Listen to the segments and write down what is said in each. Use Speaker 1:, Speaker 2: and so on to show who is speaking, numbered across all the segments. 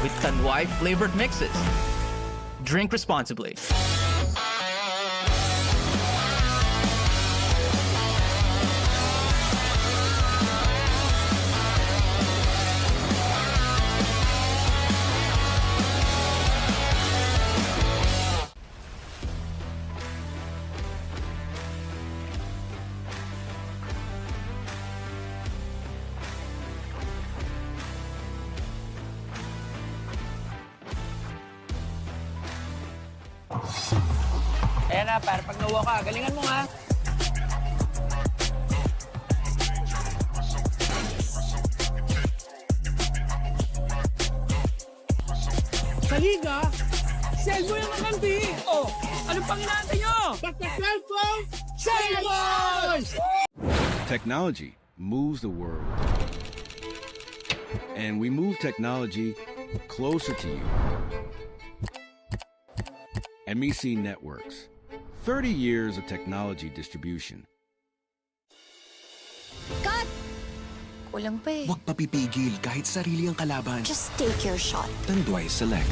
Speaker 1: with Tanduay flavored mixes. Drink responsibly.
Speaker 2: Ayan na, para pag nawa ka, galingan mo ha.
Speaker 3: Sa liga, cellphone yung makampi.
Speaker 2: Oh, ano pang inaantay nyo?
Speaker 3: Basta cellphone, cellphone!
Speaker 4: Technology moves the world. And we move technology closer to you. MEC Networks. 30 years of technology distribution.
Speaker 5: Cut! Kulang pa eh.
Speaker 6: Huwag papipigil kahit sarili ang kalaban.
Speaker 5: Just take your shot.
Speaker 6: Tanduay Select.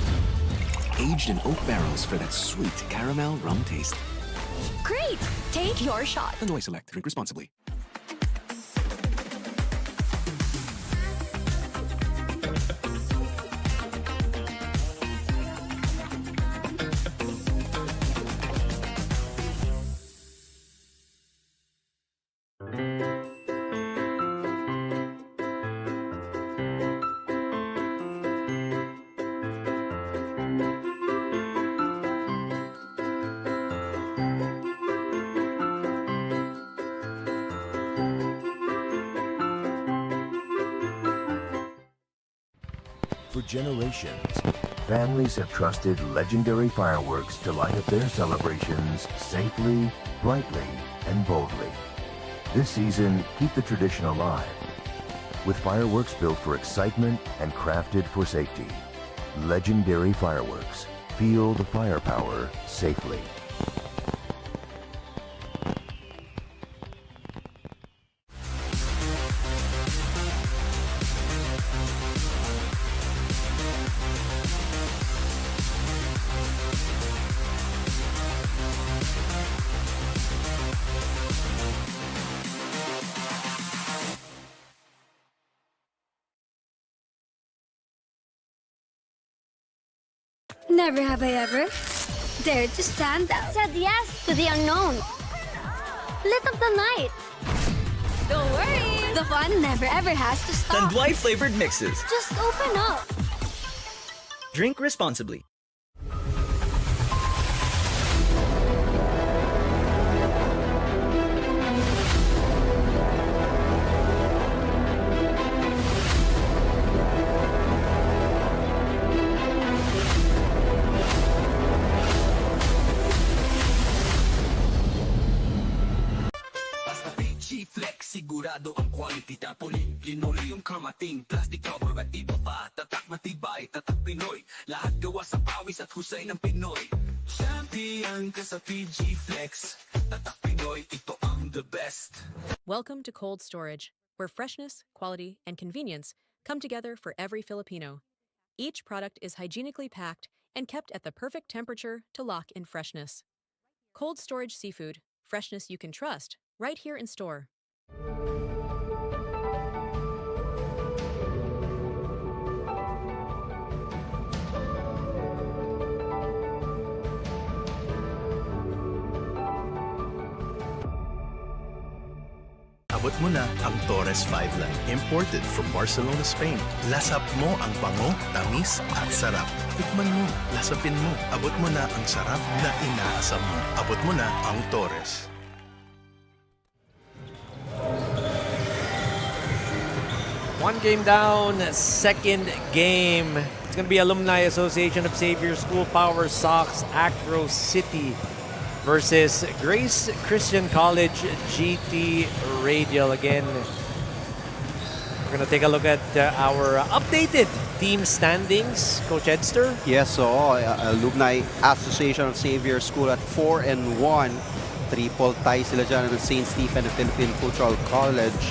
Speaker 6: Aged in oak barrels for that sweet caramel rum taste.
Speaker 5: Great! Take your shot.
Speaker 6: Tanduay Select. Drink responsibly.
Speaker 7: For generations, families have trusted legendary fireworks to light up their celebrations safely, brightly, and boldly. This season, keep the tradition alive with fireworks built for excitement and crafted for safety. Legendary fireworks. Feel the firepower safely.
Speaker 8: Never have I ever dared to stand out.
Speaker 5: Said yes to the unknown.
Speaker 8: Lit up the night.
Speaker 5: Don't worry.
Speaker 8: The fun never ever has to stop.
Speaker 1: Tanduay flavored mixes.
Speaker 8: Just open up.
Speaker 1: Drink responsibly.
Speaker 6: Sigurado ang quality tapoli linoleum kamating plastic cover at iba pa tatak matibay tatak Pinoy lahat gawa sa pawis at husay ng Pinoy champion ka sa PG Flex tatak Pinoy ito ang the best.
Speaker 9: Welcome to Cold Storage, where freshness, quality, and convenience come together for every Filipino. Each product is hygienically packed and kept at the perfect temperature to lock in freshness. Cold Storage Seafood, freshness you can trust, right here in store.
Speaker 10: Abot mo na ang Torres 5 Line, imported from Barcelona, Spain. Lasap mo ang bango, tamis at sarap. Tikman mo, lasapin mo. Abot mo na ang sarap na inaasam mo. Abot mo na ang Torres.
Speaker 11: One game down, second game. It's going to be Alumni Association of Xavier School POWERSOX AcroCity versus Grace Christian College GT Radial. Again, we're going to take a look at our updated team standings. Coach Edster?
Speaker 12: Yes, so Alumni Association of Xavier School at 4-1. Triple tie sila dyan ng St. Stephen and Philippine Cultural College.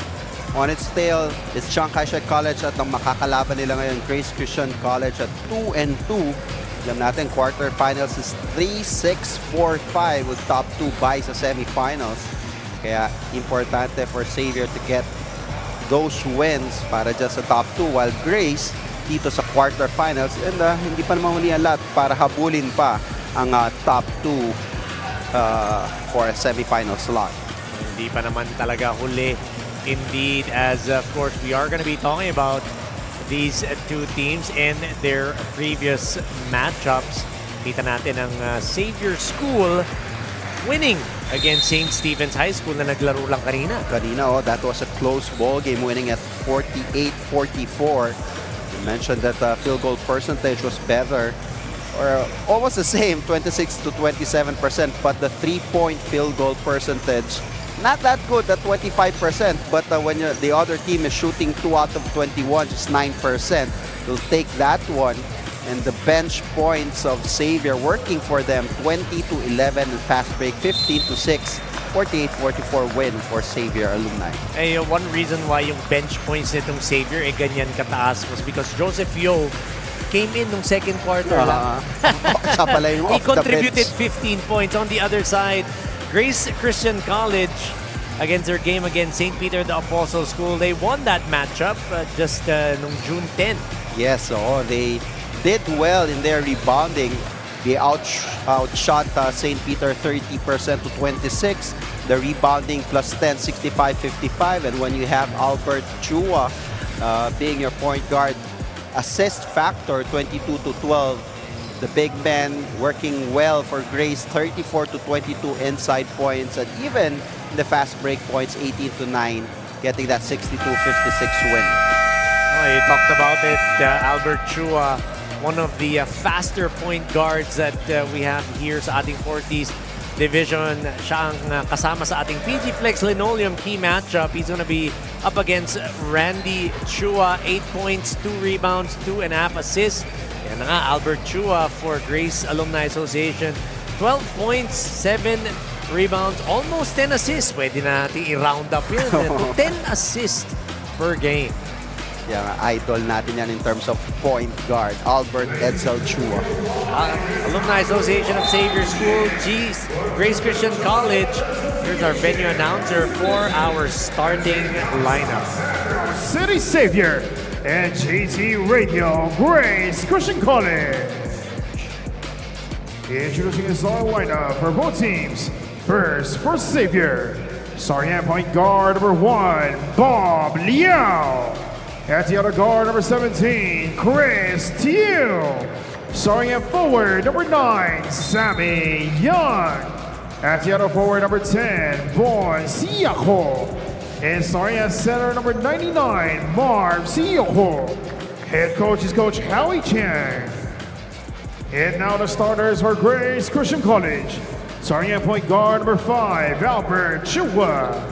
Speaker 12: On its tail is Chiang Kai-shek College at ang makakalaban nila ngayon, Grace Christian College at 2-2. Alam natin, quarterfinals is 3-6-4-5 with top 2 bye sa semifinals. Kaya importante for Xavier to get those wins para dyan sa top 2, while Grace dito sa quarterfinals, and hindi pa naman huli ang lahat para habulin pa ang top 2 for a semifinal slot.
Speaker 11: Hindi pa naman talaga huli. Indeed, as of course we are going to be talking about these two teams and their previous matchups. Kita natin ang Xavier School winning against St. Stephen's High School na naglaro lang kanina.
Speaker 12: That was a close ball game, winning at 48-44. You mentioned that field goal percentage was better, or almost the same, 26 to 27%, but the three-point field goal percentage, not that good at 25%, but when the other team is shooting 2 out of 21, just 9%, you'll take that one. And the bench points of Xavier working for them, 20-11 and fast break, 15-6, 48-44 win for Xavier alumni.
Speaker 11: One reason why yung bench points nitong Xavier ganyan kataas was because Joseph Yo came in nung second quarter lang. He contributed 15 points. On the other side, Grace Christian College, against their game against St. Peter the Apostle School, they won that matchup just nung June 10.
Speaker 12: Yes, they did well in their rebounding. They outshot St. Peter 30% to 26. The rebounding plus 10, 65-55. And when you have Albert Chua being your point guard, assist factor 22 to 12. The big man working well for Grace, 34 to 22 inside points, and even in the fast break points, 18 to 9, getting that 62-56 win.
Speaker 11: You talked about it, Albert Chua, one of the faster point guards that we have here sa ating 40s division. Siya ang kasama sa ating PG Flex Linoleum key matchup. He's gonna be up against Randy Chua, 8 points, 2 rebounds, 2.5 assists. Yan na nga, Albert Chua for Grace Alumni Association. 12 points, 7 rebounds, almost 10 assists. Pwede na natin i-round up yun to 10 assists per game.
Speaker 12: Yeah, idol natin yan in terms of point guard, Albert Edsel Chua.
Speaker 11: Alumni Association of Xavier School, Grace Christian College. Here's our venue announcer for our starting lineup.
Speaker 3: City Xavier and GT Radio, Grace Christian College. Introducing the starting lineup for both teams. First, for Xavier, starting at point guard number 1, Bob Liao. At the other guard, number 17, Chris Teal. Starting at forward, number 9, Sammy Young. At the other forward, number 10, Bon Siako. And starting at center, number 99, Marv Siako. Head coach is Coach Howie Chang. And now the starters for Grace Christian College. Starting at point guard, number 5, Albert Chua.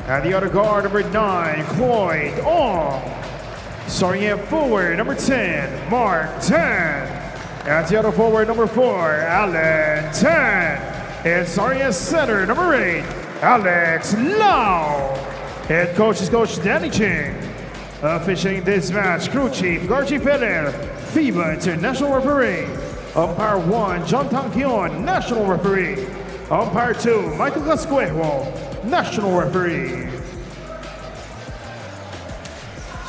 Speaker 3: At the other guard, number 9, Cloyd Ong. Starting at forward, number 10, Mark Tan. At the other forward, number 4, Alan Tan. And starting at center, number 8, Alex Lau. Head coach is Coach Danny Ching. Officiating this match, crew chief Garchi Ferrer, FIBA International Referee. Umpire 1, John Tangkion, National Referee. Umpire 2, Michael Casquejo, National Referee.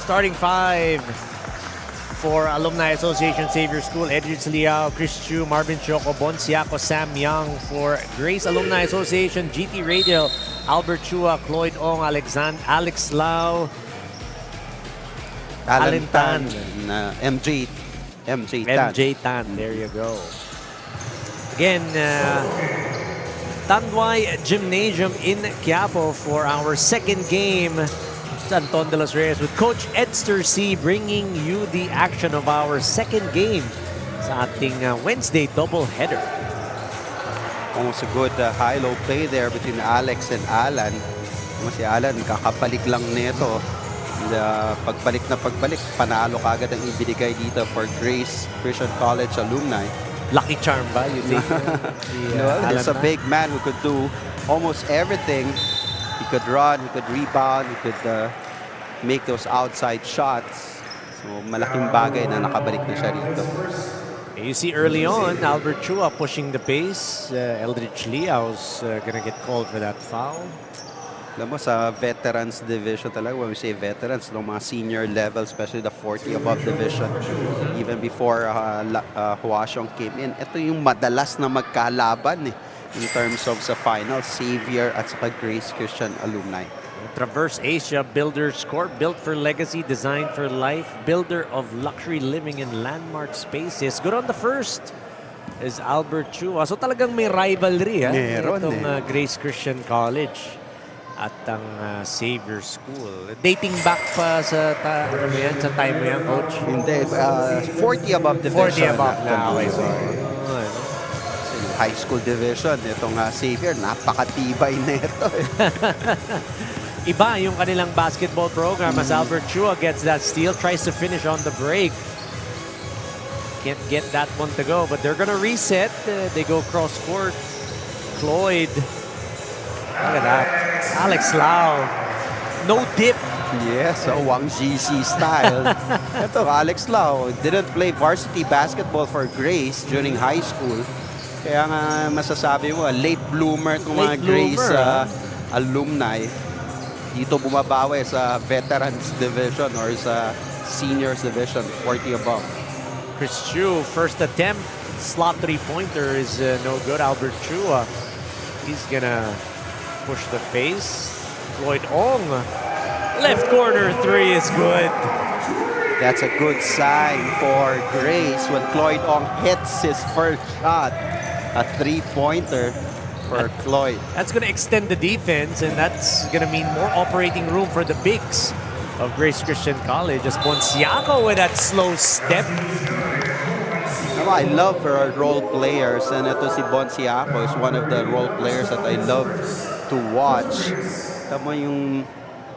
Speaker 11: Starting 5 for Alumni Association Xavier School, Edric Liao, Chris Chu, Marvin Choco, Bon Siako, Sam Young. For Grace Alumni Association, GT Radial, Albert Chua, Cloyd Ong, Alex Lau, Alan Tan,
Speaker 12: MJ
Speaker 11: Tan. There you go. Again, Tanduay Gymnasium in Quiapo for our second game. Anton de los Reyes with Coach Edster C bringing you the action of our second game sa ating Wednesday doubleheader.
Speaker 12: Almost a good high-low play there between Alex and Alan. Si Alan, kakapalik lang nito. Pagbalik, panalo kagad ang ibinigay dito for Grace Christian College alumni.
Speaker 11: Lucky charm ba, you think?
Speaker 12: Well, he's a big man who could do almost everything He could run, he could rebound, he could make those outside shots. So malaking bagay na nakabalik na siya rito.
Speaker 11: You see early on, Albert Chua pushing the pace. Eldridge Liao's gonna get called for that foul.
Speaker 12: Alam mo, sa veterans division talaga, when we say veterans, no, mga senior level, especially the 40 above division, even before Huashong came in, ito yung madalas na magkalaban in terms of sa final, Xavier at saka Grace Christian alumni.
Speaker 11: Traverse Asia Builders Corp, built for legacy, designed for life, builder of luxury living in landmark spaces. Good on the first is Albert Chua. So talagang may rivalry itong Grace Christian College at ang Xavier School. Dating back pa sa sa time mo yan, Coach?
Speaker 12: Hindi, 40 above division.
Speaker 11: 40 above na. Okay, sorry.
Speaker 12: High school division, itong Xavier, napakatibay na ito.
Speaker 11: Iba yung kanilang basketball program as Albert Chua gets that steal, tries to finish on the break. Can't get that one to go, but they're gonna reset. They go cross court. Cloyd. Look at that. Alex Lau. No dip.
Speaker 12: Yes, so Wang GC style. Ito, Alex Lau didn't play varsity basketball for Grace during high school. Kaya nga masasabi mo, late bloomer itong mga Grace alumni. Dito bumabawi sa veterans division or sa seniors division, 40 above.
Speaker 11: Chris Chu, first attempt, slot three-pointer is no good. Albert Chua, he's gonna push the pace. Floyd Ong, left corner three is good.
Speaker 12: That's a good sign for Grace when Floyd Ong hits his first shot. A three-pointer for Floyd.
Speaker 11: That's going to extend the defense, and that's going to mean more operating room for the bigs of Grace Christian College. As Bonciaco with that slow step.
Speaker 12: I love her role players, and ito si Bonciaco is one of the role players that I love to watch. Tama yung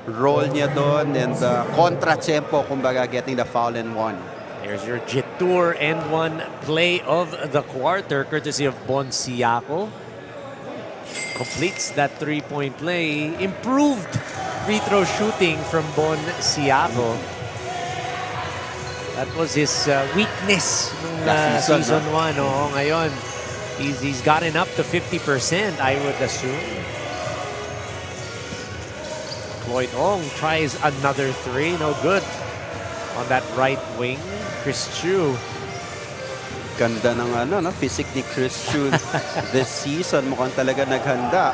Speaker 12: role niya doon, and kontra-tempo, kumbaga, getting the foul and one.
Speaker 11: There's your Jetour and one play of the quarter, courtesy of Bonciaco. Completes that three-point play. Improved free throw shooting from Bonciaco. That was his weakness nung season 1. Oh, ngayon, he's gotten up to 50%, I would assume. Floyd Ong tries another three. No good on that right wing. Chris Chu.
Speaker 12: Ganda ng physique ni Chris Chu this season. Mukhang talaga naghanda.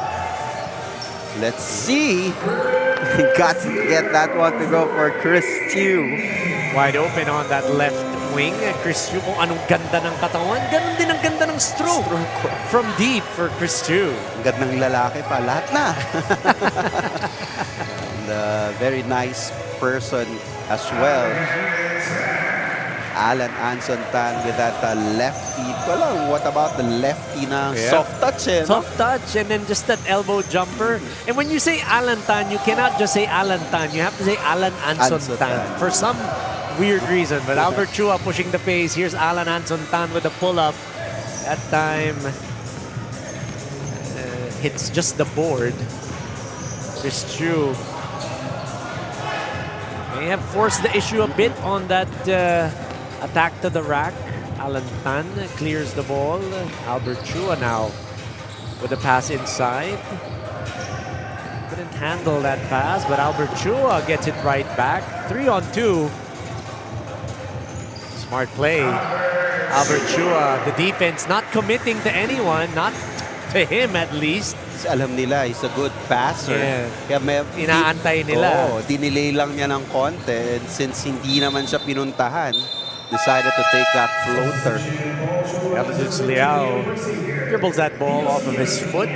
Speaker 12: Let's see. Got to get that one to go for Chris Chu.
Speaker 11: Wide open on that left wing. Chris Chu, kung anong ganda ng katawan, ganun din ang ganda ng stroke. From deep for Chris Chu.
Speaker 12: Ang ganda ng lalaki pa. Lahat na. And a very nice person as well. Alan Anson Tan with that lefty. What about the lefty na soft touch?
Speaker 11: Soft touch, and then just that elbow jumper. And when you say Alan Tan, you cannot just say Alan Tan. You have to say Alan Anson Tan for some weird reason. But Albert Chua pushing the pace. Here's Alan Anson Tan with a pull-up. That time hits just the board. Chris Chu may have forced the issue a bit on that attack to the rack. Alan Tan clears the ball. Albert Chua now with a pass inside. Couldn't handle that pass, but Albert Chua gets it right back. 3-on-2. Smart play. Albert Chua, the defense not committing to anyone, not to him at least.
Speaker 12: Alam nila, he's a good passer.
Speaker 11: Yeah. Kaya inaantay nila.
Speaker 12: Dinilay lang niya ng konti. And since hindi naman siya pinuntahan, decided to take that floater.
Speaker 11: Eldridge Liao dribbles that ball off of his foot.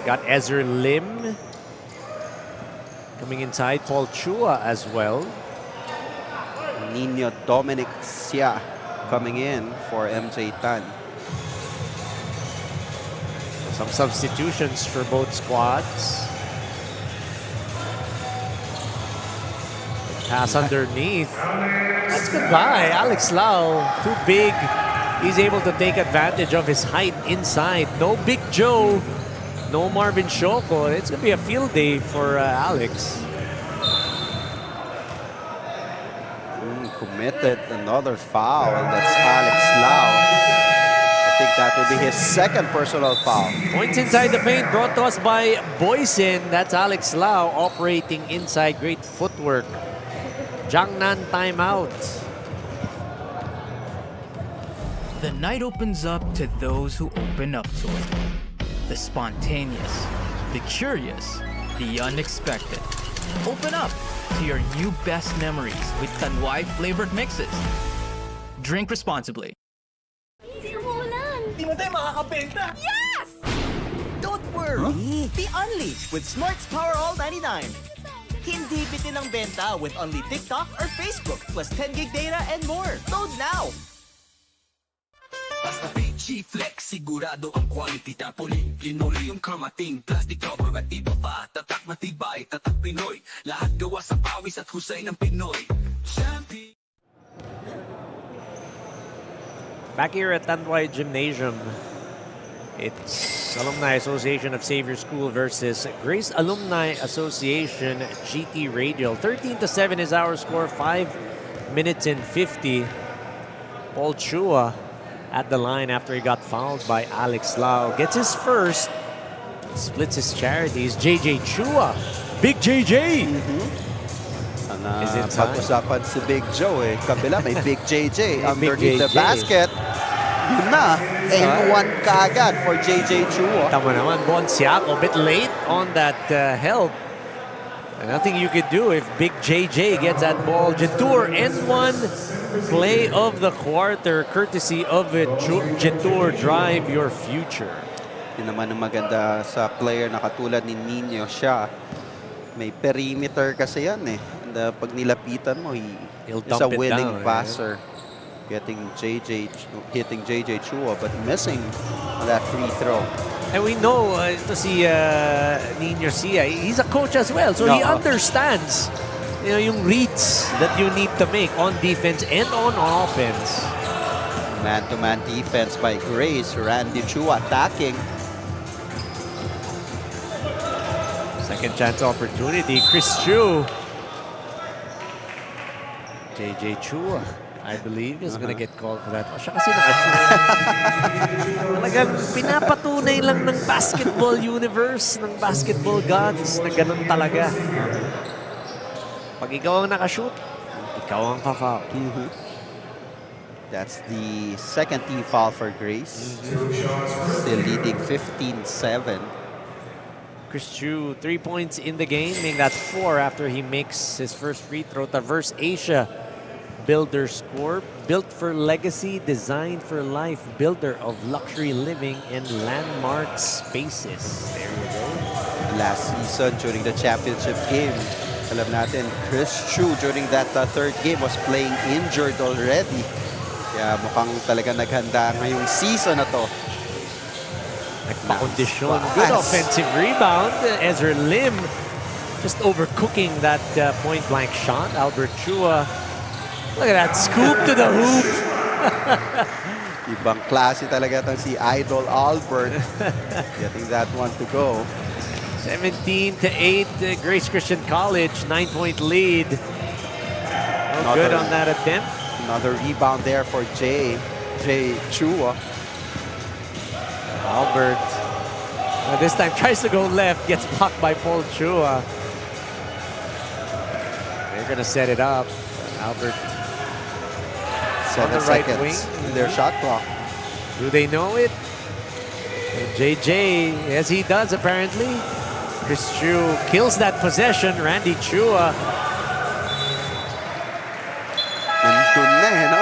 Speaker 11: Got Ezra Lim coming inside. Paul Chua as well.
Speaker 12: Nino Dominic Sia coming in for MJ Tan.
Speaker 11: Some substitutions for both squads. Pass underneath. That's goodbye. Alex Lau, too big. He's able to take advantage of his height inside. No Big Joe no Marvin Shoko. It's going to be a field day for Alex.
Speaker 12: Committed another foul. That's Alex Lau. I think that will be his second personal foul.
Speaker 11: Points inside the paint brought to us by Boysen. That's Alex Lau operating inside. Great footwork. Jiangnan timeout.
Speaker 1: The night opens up to those who open up to it. The spontaneous, the curious, the unexpected. Open up to your new best memories with Tanduay flavored mixes. Drink responsibly.
Speaker 6: Di mo tayo makakabenta!
Speaker 5: Yes!
Speaker 13: Don't worry! Be unleashed with Smart's Power All 99. Hindi bitin ang benta with only TikTok or Facebook plus 10 gig data and more. Load now!
Speaker 6: Basta Fil-Chi Flex, sigurado ang quality tapoli. Linoleum kamating, plastic cover at iba pa. Tatak matibay, tatak Pinoy. Lahat gawa sa pawis at husay ng Pinoy. Champion.
Speaker 11: Back here at Tanduay Gymnasium, it's Alumni Association of Xavier School versus Grace Alumni Association GT Radial. 13-7 is our score, 5 minutes and 50. Paul Chua at the line after he got fouled by Alex Lau. Gets his first, splits his charities. JJ Chua, Big JJ. Is it
Speaker 12: Pag-usapan si Big Joe eh. Kabila may Big JJ underneath the
Speaker 11: JJ.
Speaker 12: basket. Yun na. And one kaagad for JJ Chua.
Speaker 11: Tama naman, Bonsiaco, a bit late on that help. And nothing you could do if Big JJ gets that ball. Jetour, N1 play of the quarter, courtesy of it. Jetour, drive your future.
Speaker 12: Yun naman ang maganda sa player na katulad ni Nino siya. May perimeter kasi yan eh. And pag nilapitan mo, he's a winning passer. Hitting JJ Chua, but missing that free throw.
Speaker 11: And we know to see Nino Sia, he's a coach as well, so he understands yung reads that you need to make on defense and on offense.
Speaker 12: Man-to-man defense by Grace. Randy Chua attacking.
Speaker 11: Second chance opportunity, Chris Chu. JJ Chua, I believe, is gonna get called for that. Siya kasi nakashoot. Talagang pinapatunay lang ng basketball universe, ng basketball gods, na ganun talaga. Pag ikaw ang nakashoot, ikaw ang ka-foul.
Speaker 12: That's the second team foul for Grace. Still leading 15-7.
Speaker 11: Chris Chu, 3 points in the game, making that 4 after he makes his first free throw. Traverse Asia builder score, built for legacy, designed for life, builder of luxury living and landmark spaces. There you go.
Speaker 12: Last season during the championship game, alam natin, Chris Chu during that third game was playing injured already. Kaya mukhang talaga naghanda ngayong season na to.
Speaker 11: Nagpa-kondisyon. Good offensive rebound. Ezra Lim just overcooking that point-blank shot. Albert Chua. Look at that scoop to the hoop.
Speaker 12: Ibang klase talaga itong si Idol Albert. Getting that one to go.
Speaker 11: 17-8, Grace Christian College, 9-point lead. No good on that attempt.
Speaker 12: Another rebound there for Jay Chua.
Speaker 11: Albert, this time tries to go left, gets blocked by Paul Chua. They're gonna set it up. Albert
Speaker 12: 7
Speaker 11: on the right
Speaker 12: seconds
Speaker 11: wing.
Speaker 12: in their shot clock.
Speaker 11: Do they know it? And JJ, as he does apparently. Chris Chu kills that possession. Randy Chua.
Speaker 12: Nandun na eh, no?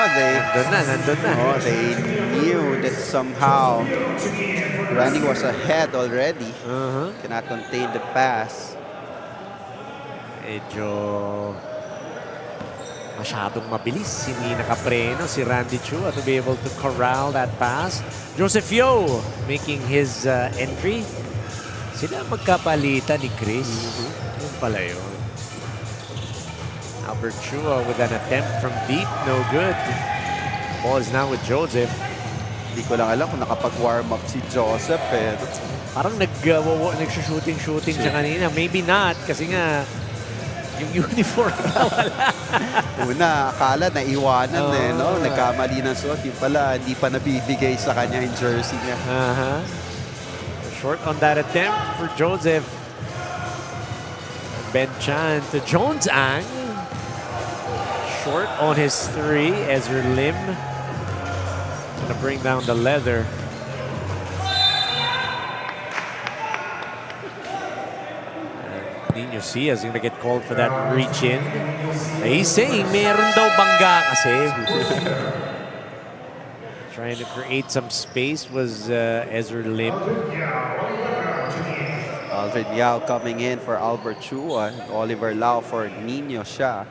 Speaker 11: Nandun na.
Speaker 12: Oh, they knew that somehow Randy was ahead already. Cannot contain the pass.
Speaker 11: Medyo masyadong mabilis. Hindi nakapreno si Randy Chua to be able to corral that pass. Joseph Yo making his entry. Sila magkapalitan ni Chris. Yun pala yun. Albert Chua with an attempt from deep, no good. Ball is now with Joseph.
Speaker 12: Hindi ko lang alam kung nakapag-warm up si Joseph eh.
Speaker 11: Parang nag-shooting siya kanina. Maybe not, kasi nga, yung uniform na wala.
Speaker 12: Una, akala naiwanan no? Nagkamali ng suot. Yung pala, hindi pa nabibigay sa kanya yung jersey niya.
Speaker 11: Short on that attempt for Joseph. Ben Chan to Jones Ang. Short on his three. Ezra Lim gonna bring down the leather. Nino Cia's gonna get called for that reach in. He's saying meron daw bangga kasi. Trying to create some space was Ezra Lim.
Speaker 12: Aldrin Yao coming in for Albert Chua. Oliver Lau for Nino Cia.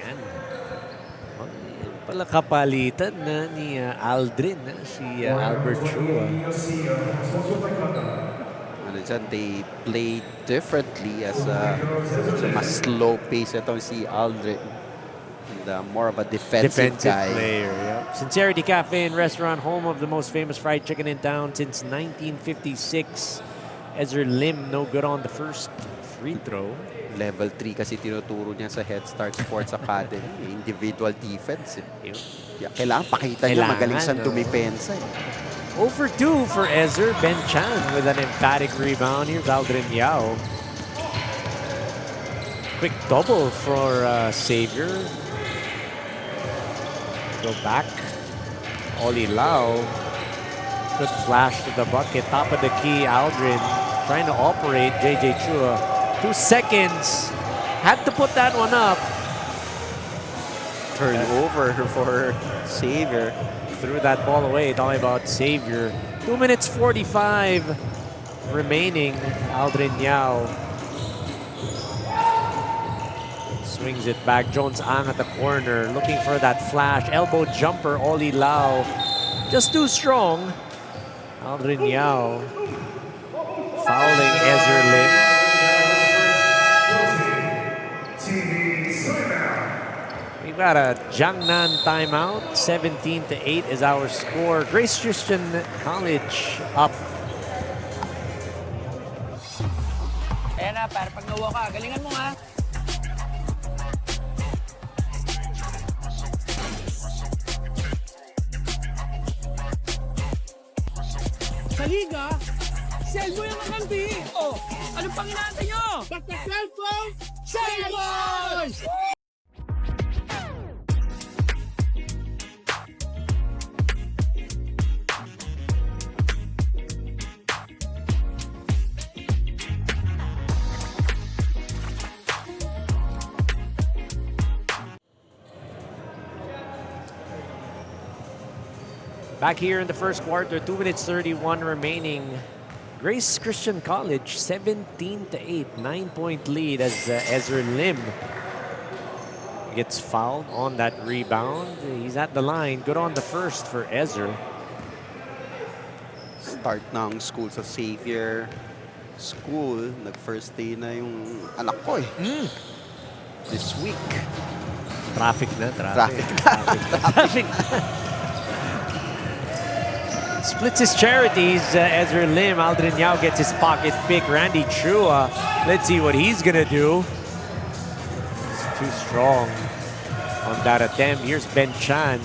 Speaker 11: Ayan. Pala kapalitan na ni Aldrin, si Albert Chua.
Speaker 12: They play differently as mas slow pace itong si Aldrin. And more of a defensive guy.
Speaker 11: Player, yep. Sincerity Cafe and Restaurant, home of the most famous fried chicken in town since 1956. Ezra Lim, no good on the first free throw.
Speaker 12: Level 3 kasi tinuturo niya sa Head Start Sports Academy. Individual defense. Kailangan pakita niya magaling siyang dumipensa.
Speaker 11: Over 2 for Ezra. Ben Chan with an emphatic rebound. Here's Aldrin Yao. Quick double for Xavier. Go back. Oli Lau. Good flash to the bucket. Top of the key, Aldrin trying to operate. JJ Chua. 2 seconds. Had to put that one up.
Speaker 12: Turnover for Xavier.
Speaker 11: Threw that ball away. Talking about Xavier. 2 minutes 45 remaining. Aldrin Yao swings it back. Jones Ang at the corner, looking for that flash. Elbow jumper. Oli Lau just too strong. Aldrin Yao fouling Ezra Lim. We've got a Jiangnan timeout. 17-8 is our score. Grace Christian College up.
Speaker 2: Ayan na, para pag nawa ka, galingan mo ha.
Speaker 14: Sa liga, sell mo yung makampi. Oh, anong pang inaantay nyo? Basta cellphone, sell boys!
Speaker 11: Back here in the first quarter, 2 minutes 31 remaining. Grace Christian College, 17-8, 9-point lead as Ezra Lim gets fouled on that rebound. He's at the line. Good on the first for Ezra.
Speaker 12: Start ng school sa Xavier School. Nag-first day na yung anak ko this week.
Speaker 11: Traffic na. Splits his charities. Ezra Lim. Aldrin Yao gets his pocket pick. Randy Chua. Let's see what he's gonna do. It's too strong on that attempt. Here's Ben Chan.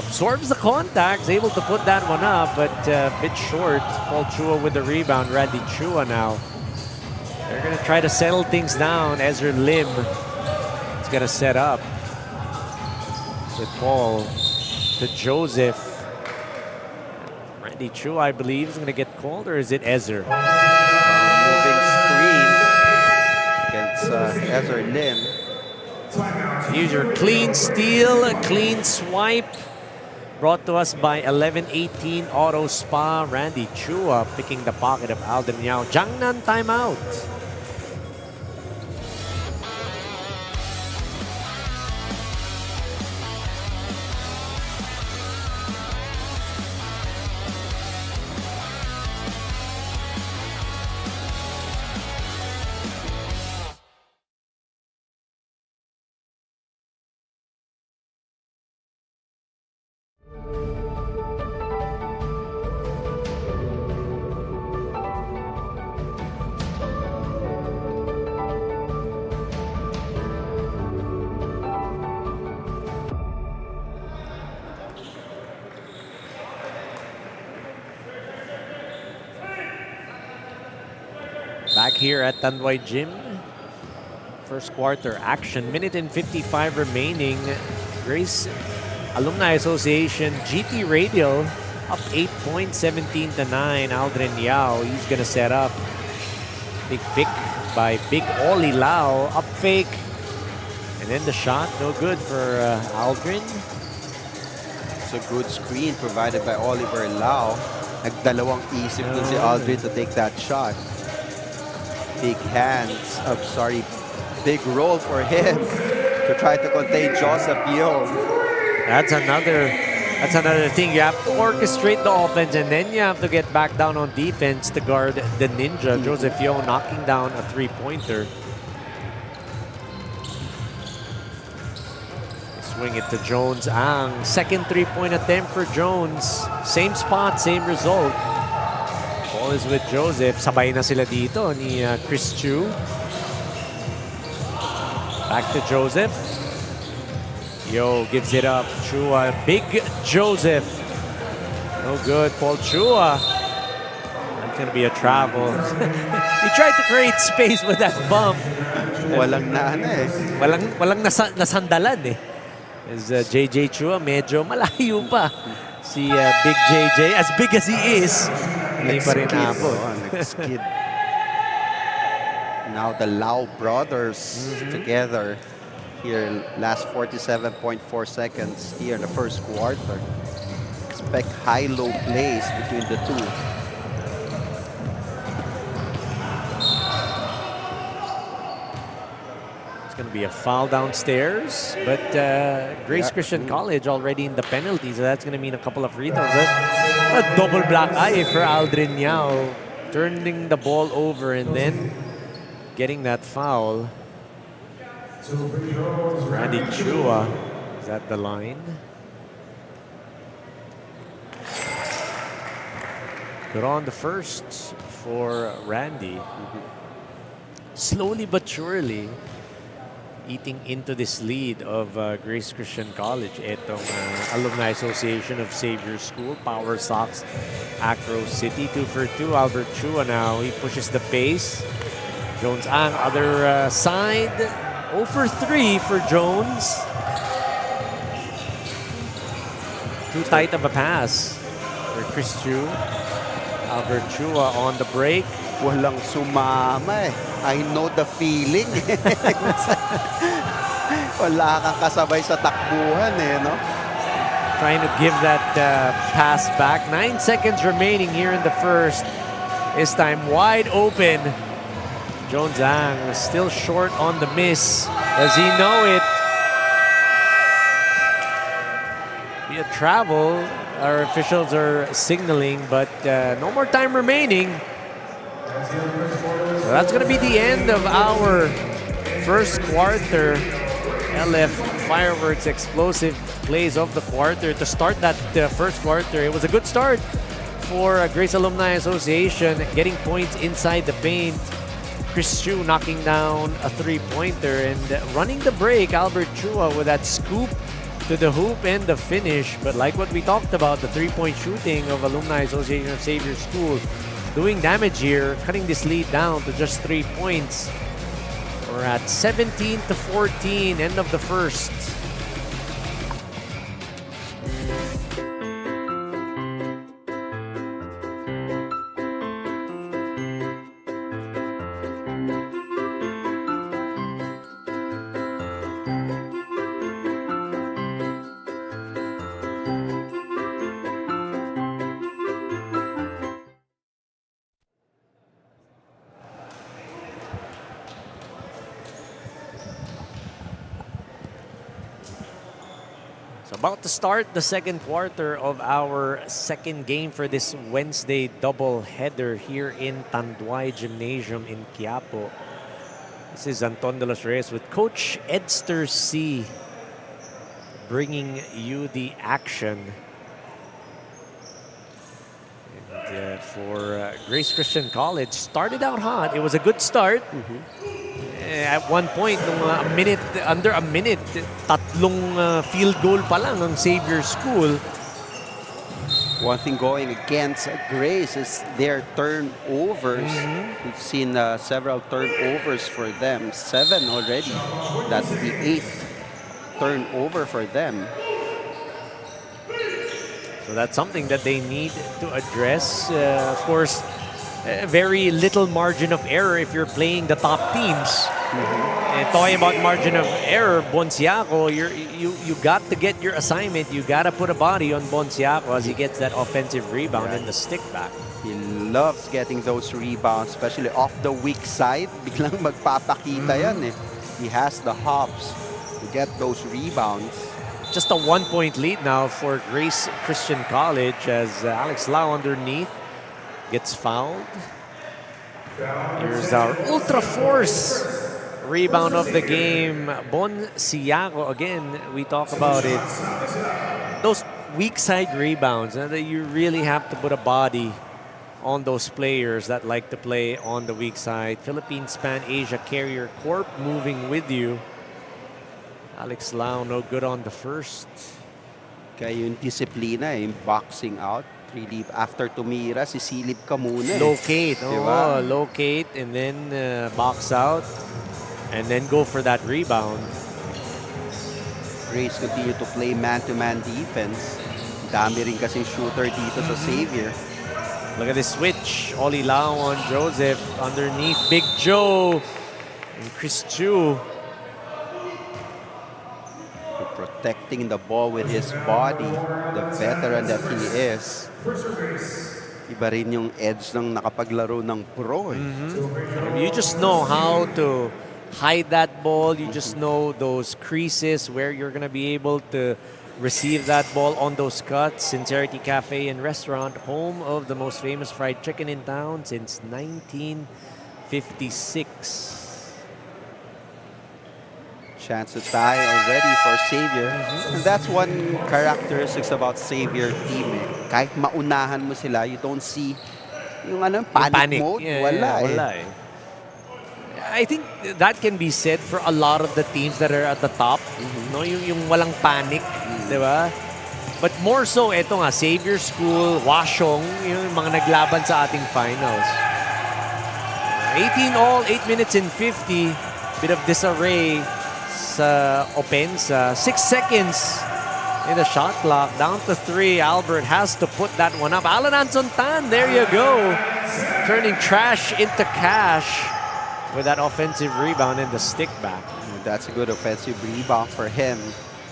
Speaker 11: Absorbs the contacts. Able to put that one up, but a bit short. Paul Chua with the rebound. Randy Chua now. They're gonna try to settle things down. Ezra Lim is gonna set up with Paul to Joseph. Randy Chua, I believe, is going to get called, or is it Ezra?
Speaker 12: Moving screen against Ezra Lim.
Speaker 11: Use your clean steal, a clean swipe. Brought to us by 1118 Auto Spa. Randy Chua picking the pocket of Aldrin Yao. Jiangnan timeout. here at Tanduay Gym. First quarter action, minute and 55 remaining. Grace Alumni Association, GT Radial up 8 points, 17 to 9. Aldrin Yao, he's gonna set up. Big pick by Big Oli Lau, up fake. And then the shot, no good for Aldrin.
Speaker 12: It's a good screen provided by Oliver Lau. Nagdalawang isip dun si Aldrin to take that shot. Big hands, big roll for him to try to contain Joseph Yo.
Speaker 11: That's another thing. You have to orchestrate the offense and then you have to get back down on defense to guard the ninja. Joseph Yo knocking down a three-pointer. Swing it to Jones Ang. Second three-point attempt for Jones. Same spot, same result. Ball is with Joseph. Sabay na sila dito ni Chris Chu. Back to Joseph. Yo gives it up. Chua. Big Joseph. No good. Paul Chua. That's going to be a travel. He tried to create space with that bump.
Speaker 12: Walang
Speaker 11: Walang nasandalan eh. As JJ Chua, medyo malayo pa. Si Big JJ, as big as he is, hindi pa rin abot.
Speaker 12: Nag-skid. Now the Lau brothers together here, last 47.4 seconds here in the first quarter. Expect high-low plays between the two.
Speaker 11: It's going to be a foul downstairs, but Grace Christian College already in the penalty, so that's going to mean a couple of free throws. A double black eye for Aldrin Yao, turning the ball over and then getting that foul. Randy Chua is at the line. Good on the first for Randy. Slowly but surely, eating into this lead of Grace Christian College. Itong Alumni Association of Xavier School, POWERSOX, AcroCity. 2 for 2. Albert Chua now, he pushes the pace. Jones Ang, other side. 0 for 3 for Jones. Too tight of a pass for Chris Chu. Albert Chua on the break.
Speaker 12: Walang sumama eh. I know the feeling. Wala kang kasabay sa takbuhan eh, no?
Speaker 11: Trying to give that pass back. 9 seconds remaining here in the first. This time wide open. Jones Ang still short on the miss. Does he know it? Be a travel. Our officials are signaling, but no more time remaining. So that's going to be the end of our first quarter. LF Fireworks explosive plays of the quarter to start that first quarter. It was a good start for Grace Alumni Association, getting points inside the paint. Chris Chu knocking down a three-pointer and running the break. Albert Chua with that scoop to the hoop and the finish. But like what we talked about, the three-point shooting of Alumni Association of Xavier School doing damage here, cutting this lead down to just 3 points. We're at 17 to 14, end of the first. About to start the second quarter of our second game for this Wednesday double-header here in Tanduay Gymnasium in Quiapo. This is Anton de los Reyes with Coach Edster C. bringing you the action. And for Grace Christian College, started out hot. It was a good start. At one point, under a minute, tatlong field goal pa lang ng Xavier School.
Speaker 12: One thing going against Grace is their turnovers. We've seen several turnovers for them. 7 already. That's the 8th turnover for them.
Speaker 11: So that's something that they need to address. Of course, very little margin of error if you're playing the top teams. And talking about margin of error, Bonciaco, you got to get your assignment. You got to put a body on Bonciaco as he gets that offensive rebound and the stick back.
Speaker 12: He loves getting those rebounds, especially off the weak side. Biglang magpapakita yan eh. He has the hops to get those rebounds.
Speaker 11: Just a 1-point lead now for Grace Christian College as Alex Lau underneath gets fouled. Here's our Ultra Force rebound of the game. Bonciaco, again, we talk about it. Those weak side rebounds, that you really have to put a body on those players that like to play on the weak side. Philippines Pan Asia Carrier Corp moving with you. Alex Lau, no good on the first.
Speaker 12: Kaya yung disiplina, yung boxing out. Really, after tumira, sisilip ka muna.
Speaker 11: Locate,
Speaker 12: diba?
Speaker 11: Locate and then box out and then go for that rebound.
Speaker 12: Grace continue to play man-to-man defense. Dami rin kasing shooter dito sa Xavier.
Speaker 11: Look at this switch. Oli Lau on Joseph underneath Big Joe and Chris Chu.
Speaker 12: Protecting the ball with his body, the veteran that he is. Iba rin yung edge ng nakapaglaro ng pro.
Speaker 11: You just know how to hide that ball. You just know those creases where you're going to be able to receive that ball on those cuts. Sincerity Cafe and Restaurant, home of the most famous fried chicken in town since 1956.
Speaker 12: Chance to tie already for Xavier. And that's one characteristics about Xavier team. Kahit maunahan mo sila, you don't see yung panic mode. Wala eh.
Speaker 11: I think that can be said for a lot of the teams that are at the top. No, yung walang panic, di ba? But more so, eto nga, Xavier School, Washong, yung mga naglaban sa ating finals. 18 all, 8 minutes and 50. Bit of disarray sa Opensa. 6 seconds in the shot clock. Down to 3. Albert has to put that one up. Alan Ansontan, there you go. Turning trash into cash with that offensive rebound and the stick back.
Speaker 12: That's a good offensive rebound for him.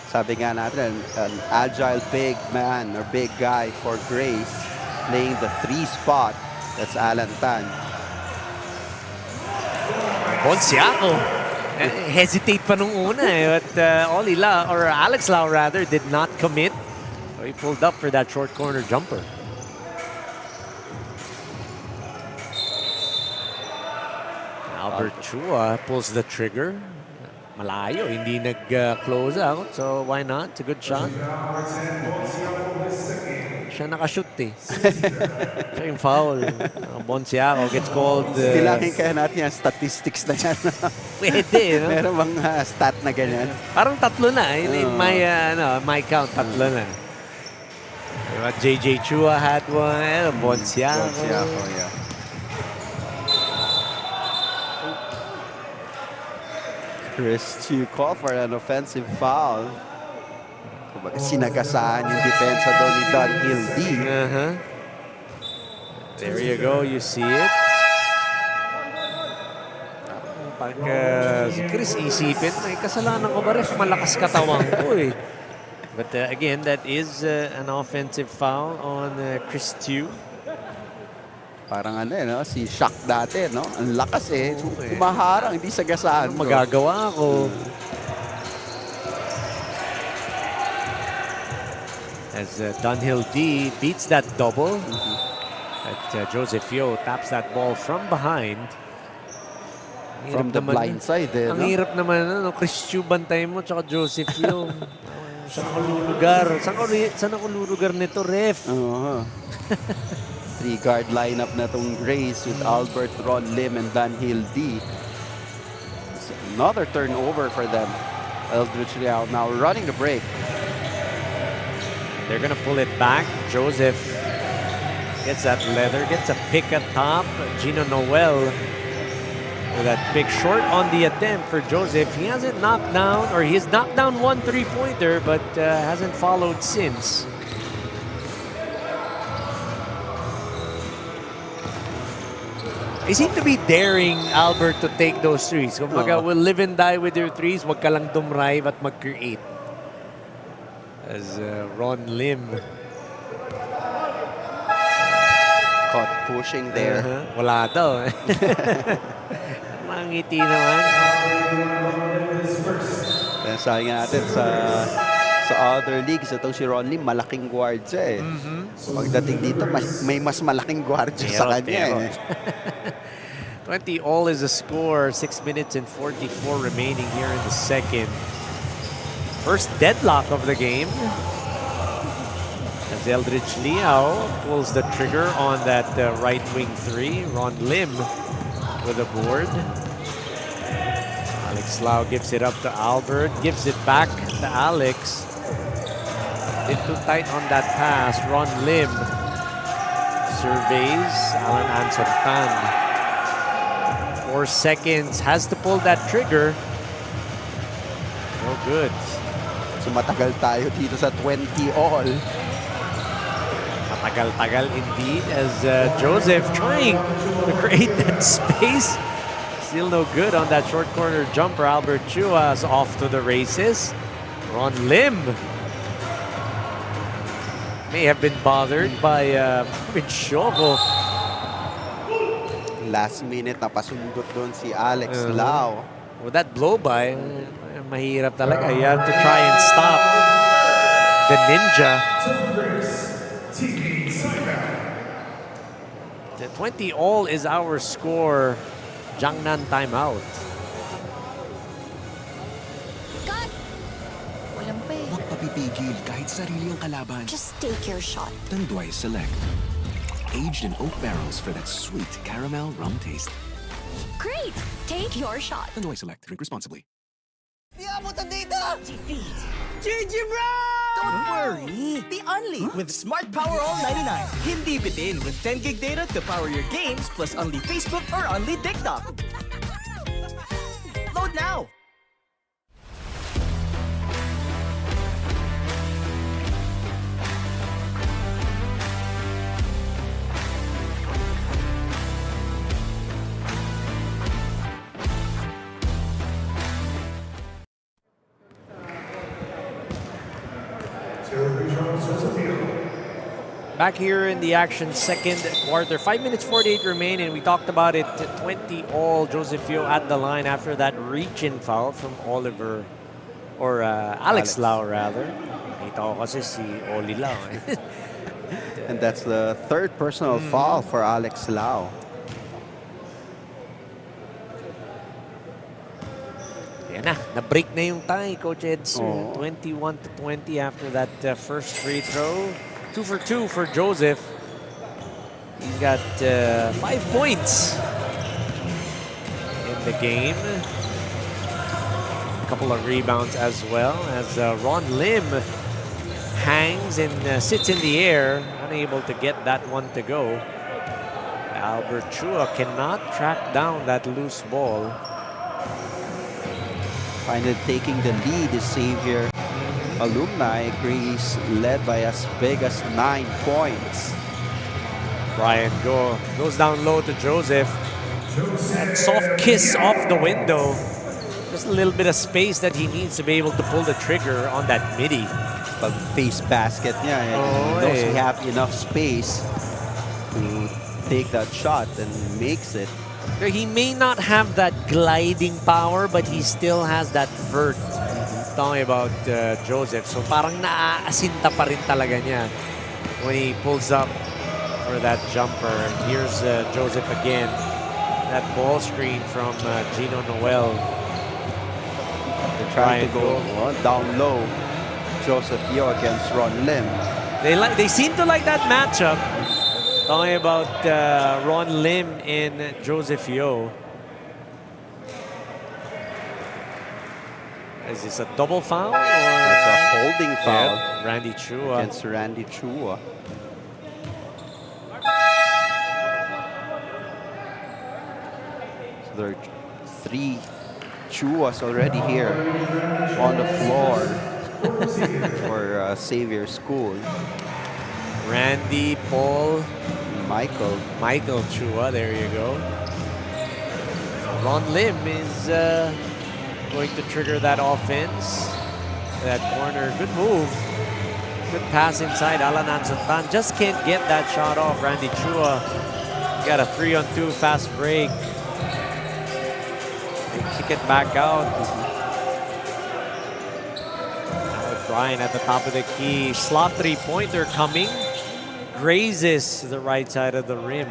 Speaker 12: Sabi nga natin, an agile big man or big guy for Grace playing the 3 spot. That's Alan Tan.
Speaker 11: Bonciaco. Hesitate pa nung una but Oli Lau, or Alex Lau rather, did not commit. So he pulled up for that short corner jumper. Albert Chua pulls the trigger. Malayo, hindi nag-close out. So why not? It's a good shot. Siya nakashoot eh. Siya yung foul. Bonciaco gets called...
Speaker 12: Bilangin kaya natin yung statistics na yan.
Speaker 11: Pwede, no?
Speaker 12: Meron bang stat na ganyan?
Speaker 11: Parang tatlo na. My count, tatlo na. Diba? JJ Chua had one. Bonciaco.
Speaker 12: Bonciaco, yeah. Chris Chu call for an offensive foul. Kumbaga sinagasaan yung depensa doon ni Don Hill D.
Speaker 11: There you go, you see it. Pag si Chris isipin, may kasalanan ko ba rin? Malakas katawan ko eh. But again, that is an offensive foul on Chris Chu.
Speaker 12: Parang si Shaq dati, no? Ang lakas eh. Kumaharang, hindi sagasaan.
Speaker 11: Magagawa ko. As Dunhill D beats that double. Joseph Yo taps that ball from behind.
Speaker 12: From the blind side eh,
Speaker 11: Ang hirap naman, Chris Chu bantay mo, tsaka Joseph Yo. Saan ako lulugar? Saan ako lulugar nito, ref?
Speaker 12: 3-guard lineup na tong Grace with Albert, Ron Lim, and Dunhill D. It's another turnover for them. Eldridge Real now running the break.
Speaker 11: They're gonna pull it back. Joseph gets that leather, gets a pick at top. Gino Noel with that pick short on the attempt for Joseph. He hasn't knocked down, or he's knocked down one three-pointer, but hasn't followed since. They seem to be daring Albert to take those threes. Kumbaga, we'll live and die with your threes. Wag ka lang dumrive at mag-create. As Ron Lim
Speaker 12: caught pushing there.
Speaker 11: Wala daw. Mangiti naman.
Speaker 12: Kaya sabi nga natin sa other leagues, itong si Ron Lim, malaking guard siya eh. Pagdating dito, may mas malaking guard siya sa kanya eh.
Speaker 11: 20 all is the score. 6 minutes and 44 remaining here in the second. First deadlock of the game. As Eldridge Liao pulls the trigger on that right wing three. Ron Lim with a board. Alex Lau gives it up to Albert. Gives it back to Alex. Did too tight on that pass. Ron Lim surveys Alan Ansortan. 4 seconds. Has to pull that trigger. No good.
Speaker 12: So matagal tayo dito sa 20 all.
Speaker 11: Matagal-tagal indeed as Joseph trying to create that space. Still no good on that short corner jumper. Albert Chua is off to the races. Ron Lim may have been bothered by Shogo.
Speaker 12: Last minute, napasundot doon si Alex Lau.
Speaker 11: With that blow by, mahirap talaga. You have to try and stop the ninja. The 20 all is our score. Jiangnan timeout.
Speaker 6: Huwag papipigil kahit sarili ang kalaban.
Speaker 5: Just take your shot.
Speaker 6: Tanduay Select. Aged in oak barrels for that sweet caramel rum taste.
Speaker 5: Great! Take your shot.
Speaker 6: Tanduay Select. Drink responsibly.
Speaker 13: Di abutan dito! GG bro! Don't worry! Be only with Smart Power All 99. Hindi bitin with 10 gig data to power your games plus only Facebook or only TikTok. Load now!
Speaker 11: Back here in the action, second quarter. 5 minutes 48 remain, and we talked about it. 20 all. Josephio at the line after that reach-in foul from Oliver, or Alex Lau rather. Nakita ko kasi si Oli Lau.
Speaker 12: And that's the third personal foul for Alex Lau.
Speaker 11: Yan na, na-break na yung tie, Coach Edson. 21-20 after that first free throw. 2 for 2 for Joseph. He's got 5 points in the game. A couple of rebounds as well as Ron Lim hangs and sits in the air, unable to get that one to go. Albert Chua cannot track down that loose ball.
Speaker 12: Finally taking the lead is Xavier Alumni. Greece led by as big as 9 points.
Speaker 11: Brian goes down low to Joseph. That soft kiss off the window. Just a little bit of space that he needs to be able to pull the trigger on that midi.
Speaker 12: Pag face basket niya, he knows he have enough space to take that shot and makes it.
Speaker 11: He may not have that gliding power, but he still has that vert. Talking about Joseph. So parang naaasinta pa rin talaga niya when he pulls up for that jumper. And here's Joseph again. That ball screen from Gino Noel.
Speaker 12: They're trying to go down low. Joseph Yo against Ron Lim.
Speaker 11: They seem to like that matchup. Talking about Ron Lim and Joseph Yo. Is this a double foul?
Speaker 12: It's a holding foul.
Speaker 11: Yep, Randy Chua.
Speaker 12: Against Randy Chua. So there are 3 Chuas already here on the floor for Xavier School.
Speaker 11: Randy, Paul,
Speaker 12: Michael
Speaker 11: Chua, there you go. Ron Lim is going to trigger that offense. That corner, good move. Good pass inside. Alan Ansantan just can't get that shot off. Randy Chua got a 3-on-2 fast break. They kick it back out. Now Brian at the top of the key. Slot 3-pointer coming. Grazes the right side of the rim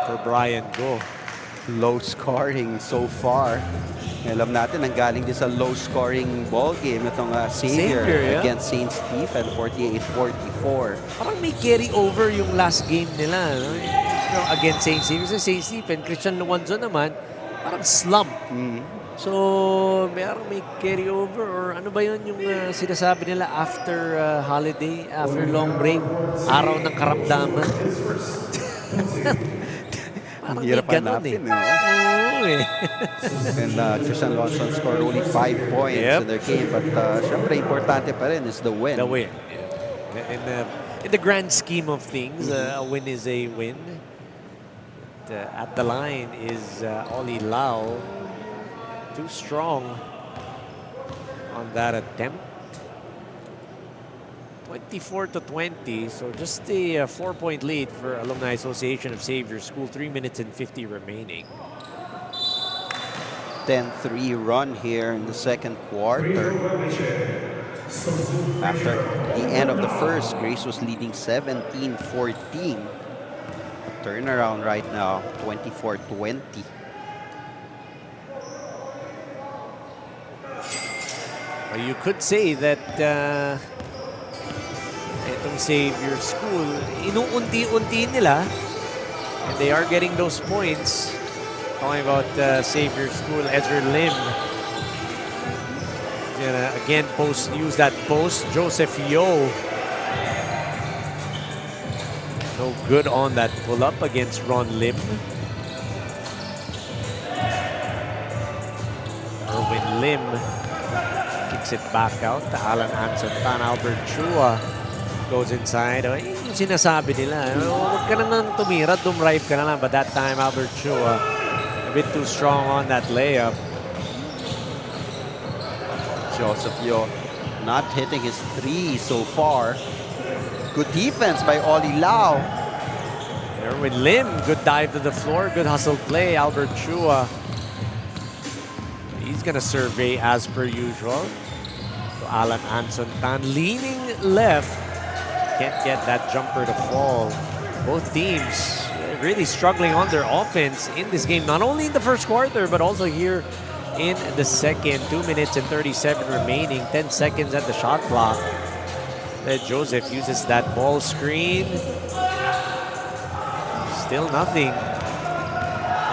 Speaker 11: for Brian Go.
Speaker 12: Low scoring so far. Alam natin, nanggaling din sa low scoring ball game itong Xavier
Speaker 11: yeah.
Speaker 12: against St. Stephen, 48-44.
Speaker 11: Parang may carry over yung last game nila. No? Against St. Stephen. Sa St. Stephen, Christian Luanzo naman, parang slump. So, may carry over or ano ba yun yung sinasabi nila after holiday, after long break, araw ng karamdaman.
Speaker 12: Ang hirap hanapin, no? And Christian Lawson scored only 5 points in their game, but syempre importante pa rin is the win.
Speaker 11: The win. Yeah. In the grand scheme of things, a win is a win. At the line is Oli Lau. Too strong on that attempt. 24-20, so just a 4-point lead for Alumni Association of Xavier School. 3 minutes and 50 remaining.
Speaker 12: 10-3 run here in the second quarter. After the end of the first, Grace was leading 17-14. Turnaround right now, 24-20.
Speaker 11: Well, you could say that itong Xavier School, inuunti-unti nila, and they are getting those points. Talking about Xavier School, Ezra Lim. He's gonna again use that post. Joseph Yo. No good on that pull-up against Ron Lim. Erwin Lim kicks it back out to Alan Ansantan. Albert Chua goes inside. Yung sinasabi nila, huwag ka naman tumira, dumrive ka na lang. But that time, Albert Chua a bit too strong on that layup.
Speaker 12: Joseph Yo not hitting his 3 so far. Good defense by Oli Lau.
Speaker 11: Erwin Lim, good dive to the floor, good hustle play. Albert Chua, he's gonna survey as per usual. So Alan Ansantan leaning left. Can't get that jumper to fall. Both teams really struggling on their offense in this game, not only in the first quarter, but also here in the second. 2 minutes and 37 remaining, 10 seconds at the shot clock. Joseph uses that ball screen. Still nothing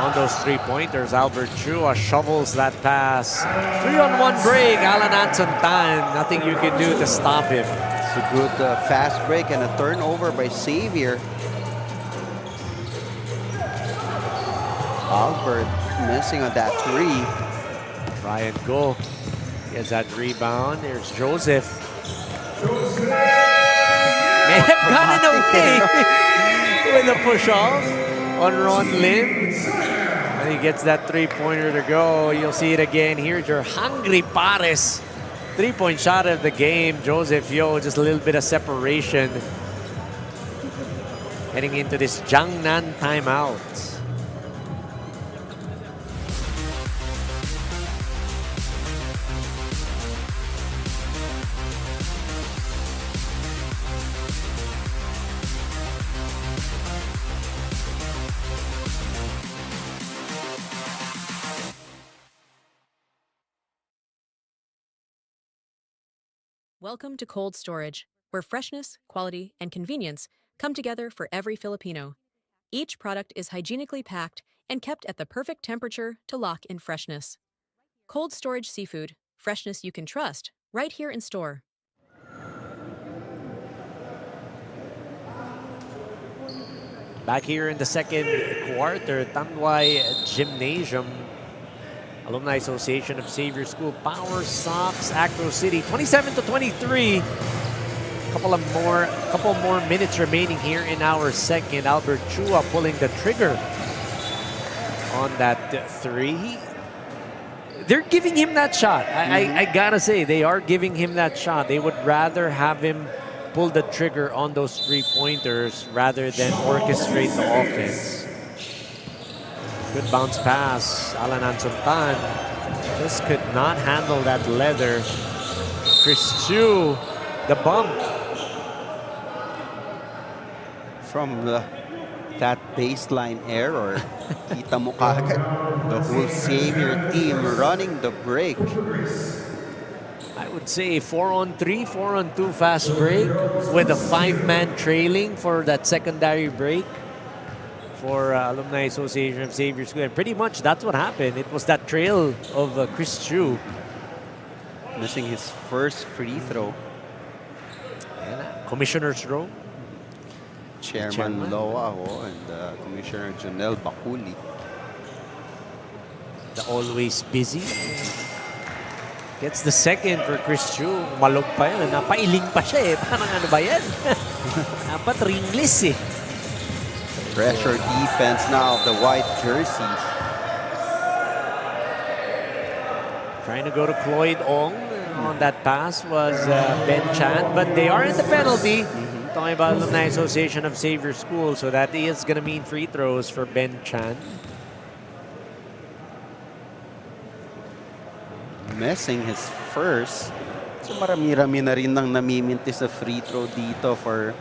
Speaker 11: on those 3-pointers. Albert Chua shovels that pass. 3-on-1 break. Alan Ansantan, nothing you can do to stop him.
Speaker 12: It's a good fast break and a turnover by Xavier. Albert missing on that 3.
Speaker 11: Brian Go gets that rebound. There's Joseph. May have gotten away with a push-off on Ron Lim. And he gets that 3-pointer to go. You'll see it again. Here's your hungry Pares. 3-point shot of the game. Joseph Yo, just a little bit of separation. Heading into this Jiangnan timeout.
Speaker 9: Welcome to Cold Storage, where freshness, quality, and convenience come together for every Filipino. Each product is hygienically packed and kept at the perfect temperature to lock in freshness. Cold Storage Seafood, Freshness you can trust, right here in store.
Speaker 11: Back here in the second quarter, Tanduay Gymnasium, Alumni Association of Xavier School, POWERSOX, AcroCity, 27-23. Couple more minutes remaining here in our second. Albert Chua pulling the trigger on that three. They're giving him that shot. I gotta say, they are giving him that shot. They would rather have him pull the trigger on those three-pointers rather than orchestrate the offense. Good bounce pass. Alan Ansuntan just could not handle that leather. Chris Chu, the bump.
Speaker 12: From that baseline error, kita mo kaagad the whole Xavier team running the break.
Speaker 11: I would say 4-on-3, 4-on-2 fast break with a 5-man trailing for that secondary break for Alumni Association of Xavier School. And pretty much that's what happened. It was that trail of Chris Chu.
Speaker 12: Missing his first free throw.
Speaker 11: Commissioner's row.
Speaker 12: Chairman Loa and Commissioner Jonel Bakuli.
Speaker 11: The always busy. Gets the second for Chris Chu. Malog pa yun. Napailing pa siya eh. Parang ano ba yan? Dapat ringless eh.
Speaker 12: Pressure defense now of the white jerseys.
Speaker 11: Trying to go to Cloyd Ong. On that pass was Ben Chan. But they are in the penalty. Talking about Alumni Association of Xavier School. So that is going to mean free throws for Ben Chan.
Speaker 12: Missing his first. So marami-rami na rin nang namimintis na free throw dito for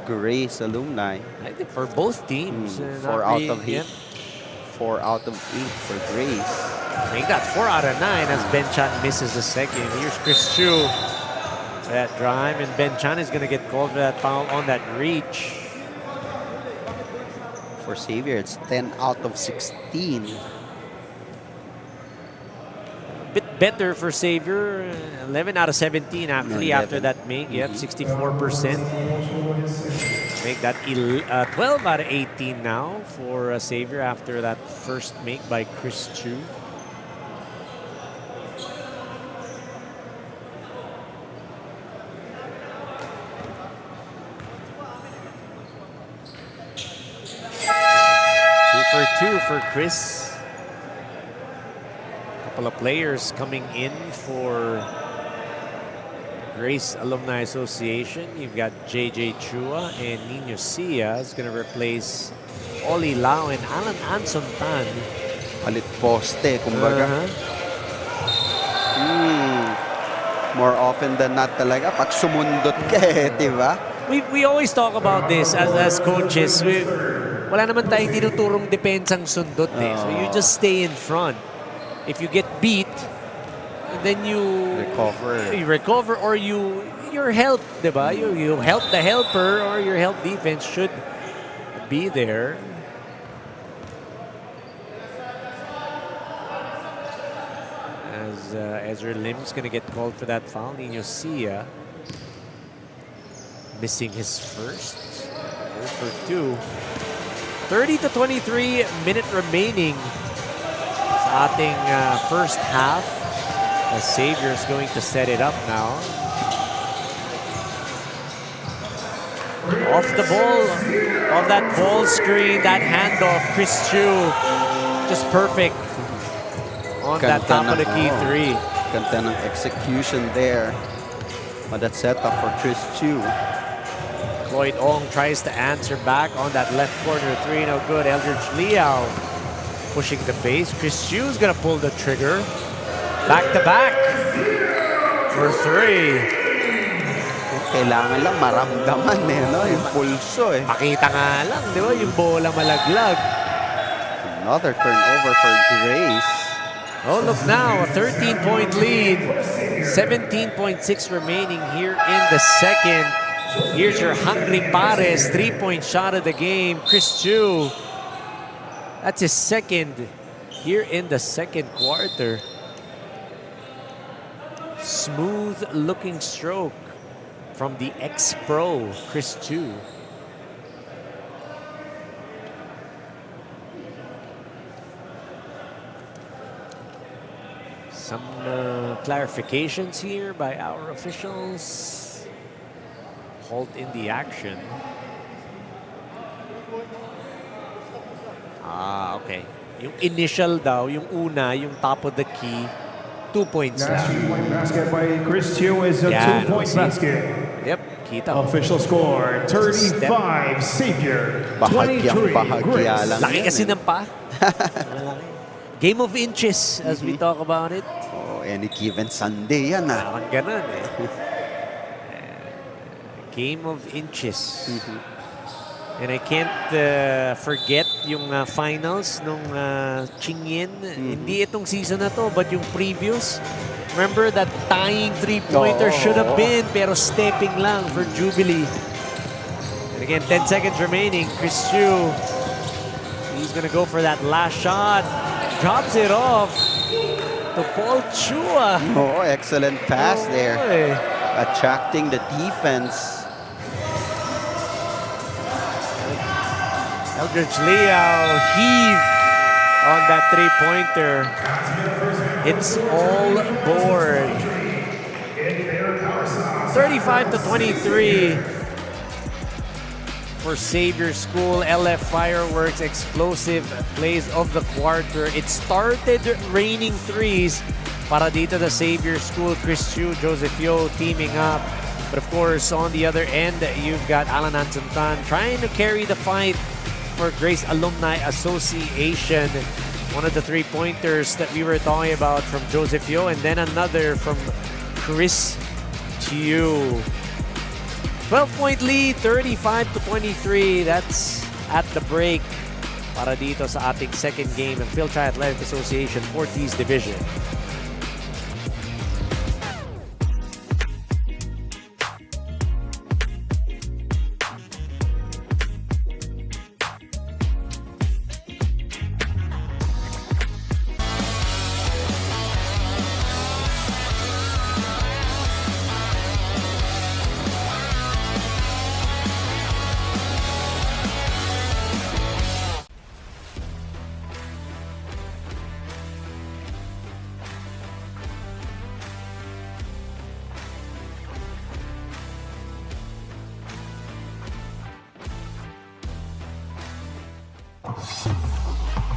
Speaker 12: Grace Alumni.
Speaker 11: I think for both teams.
Speaker 12: 4 out of 8. 4 out of 8 for Grace.
Speaker 11: Make that 4 out of 9 as Ben Chan misses the second. Here's Chris Chu. That drive, and Ben Chan is going to get called for that foul on that reach.
Speaker 12: For Xavier, it's 10 out of 16.
Speaker 11: Bit better for Xavier. 11 out of 17 actually after that make. Yep, 64%. Make that 12 out of 18 now for Xavier after that first make by Chris Chu. For 2 for Chris. Couple of players coming in for Grace Alumni Association. You've got JJ Chua and Nino Sia is going to replace Oli Lau and Alan Ansuntan.
Speaker 12: Palit poste, kumbaga. More often than not talaga, pag sumundot ka eh, di ba?
Speaker 11: We always talk about this as coaches. Wala naman tayong tinuturong depensang sundot eh. So you just stay in front. If you get beat, then you recover or your help, diba? You help the helper or your help defense should be there. As Ezra Lim's gonna get called for that foul. Nino Sia missing his first. 0 for 2. 30-23 minute remaining sa ating first half. The Xavier is going to set it up now. Off the ball, on that ball screen, that handoff, Chris Chu, just perfect on that top of the key three.
Speaker 12: Ganda ng execution there on that setup for Chris Chu.
Speaker 11: Cloyd Ong tries to answer back on that left corner three. No good. Eldridge Liao pushing the base. Chris Chu is going to pull the trigger. Back to back for 3.
Speaker 12: Kailangan lang maramdaman eh, no? Yung pulso eh.
Speaker 11: Pakita nga lang, di ba? Yung bola malaglag.
Speaker 12: Another turnover for Grace.
Speaker 11: Oh, look now. A 13-point lead. 17.6 remaining here in the second. Here's your Hungry Pares, 3-point shot of the game. Chris Chu. That's his second here in the second quarter. Smooth-looking stroke from the ex-pro, Chris Chu. Some clarifications here by our officials. Halt in the action. Ah, okay. Yung initial daw, yung una, yung top of the key, 2 points
Speaker 3: That's
Speaker 11: lang.
Speaker 3: 2-point basket by Chris Chiu is a
Speaker 11: Yan,
Speaker 3: 2-point
Speaker 11: see.
Speaker 3: basket.
Speaker 11: Yep, kita mo.
Speaker 3: Official score, 35 Savior, 23 Grace.
Speaker 12: lang
Speaker 11: Laki
Speaker 12: yan,
Speaker 11: kasi
Speaker 12: eh.
Speaker 11: ng pa. Malaki. Game of inches as we talk about it.
Speaker 12: Oh, any given Sunday yan ah.
Speaker 11: Parang ganun eh. Game of inches. And I can't forget yung finals nung Qingyin. Hindi itong season na to, but yung previous. Remember that tying three-pointer should have been, pero stepping lang for Jubilee. And again, 10 seconds remaining. Chris Chu, he's gonna go for that last shot. Drops it off to Paul Chua.
Speaker 12: Oh, excellent pass there.
Speaker 11: Boy.
Speaker 12: Attracting the defense.
Speaker 11: Eldridge Liao heave on that three-pointer. It's all board. 35-23 for Xavier School. LF Fireworks, explosive plays of the quarter. It started raining threes para dito the Xavier School. Chris Chu, Joseph Yo teaming up. But of course, on the other end, you've got Alan Ansuntan trying to carry the fight for Grace Alumni Association. One of the three-pointers that we were talking about from Joseph Yo, and then another from Chris Chiu. 12-point lead, 35-23. That's at the break para dito sa ating second game ng Fil-Chi Athletic Association Ortiz Division.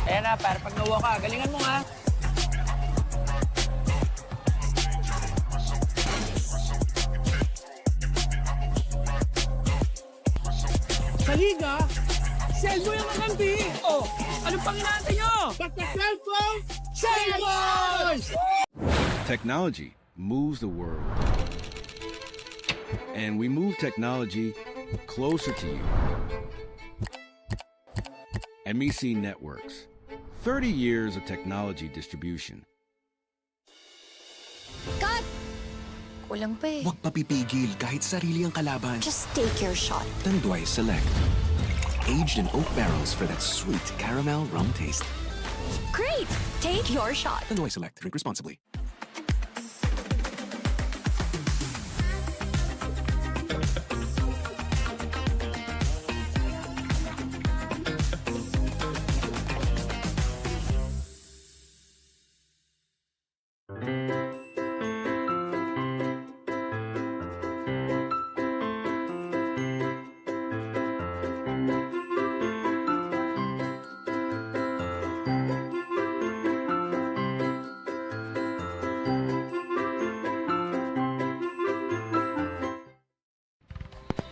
Speaker 2: Ayan na, para pag nawa ka, galingan mo ha.
Speaker 14: Sa liga, sell mo yung kakampi. Oh, anong pang inaantay nyo? Basta cellphone, sell!
Speaker 4: Technology moves the world. And we move technology closer to you. MEC Networks. 30 years of technology distribution.
Speaker 5: Cut! Kulang pa eh.
Speaker 6: Huwag papipigil kahit sarili ang kalaban.
Speaker 5: Just take your shot.
Speaker 6: Tanduay Select. Aged in oak barrels for that sweet caramel rum taste.
Speaker 5: Great! Take your shot.
Speaker 6: Tanduay Select. Drink responsibly.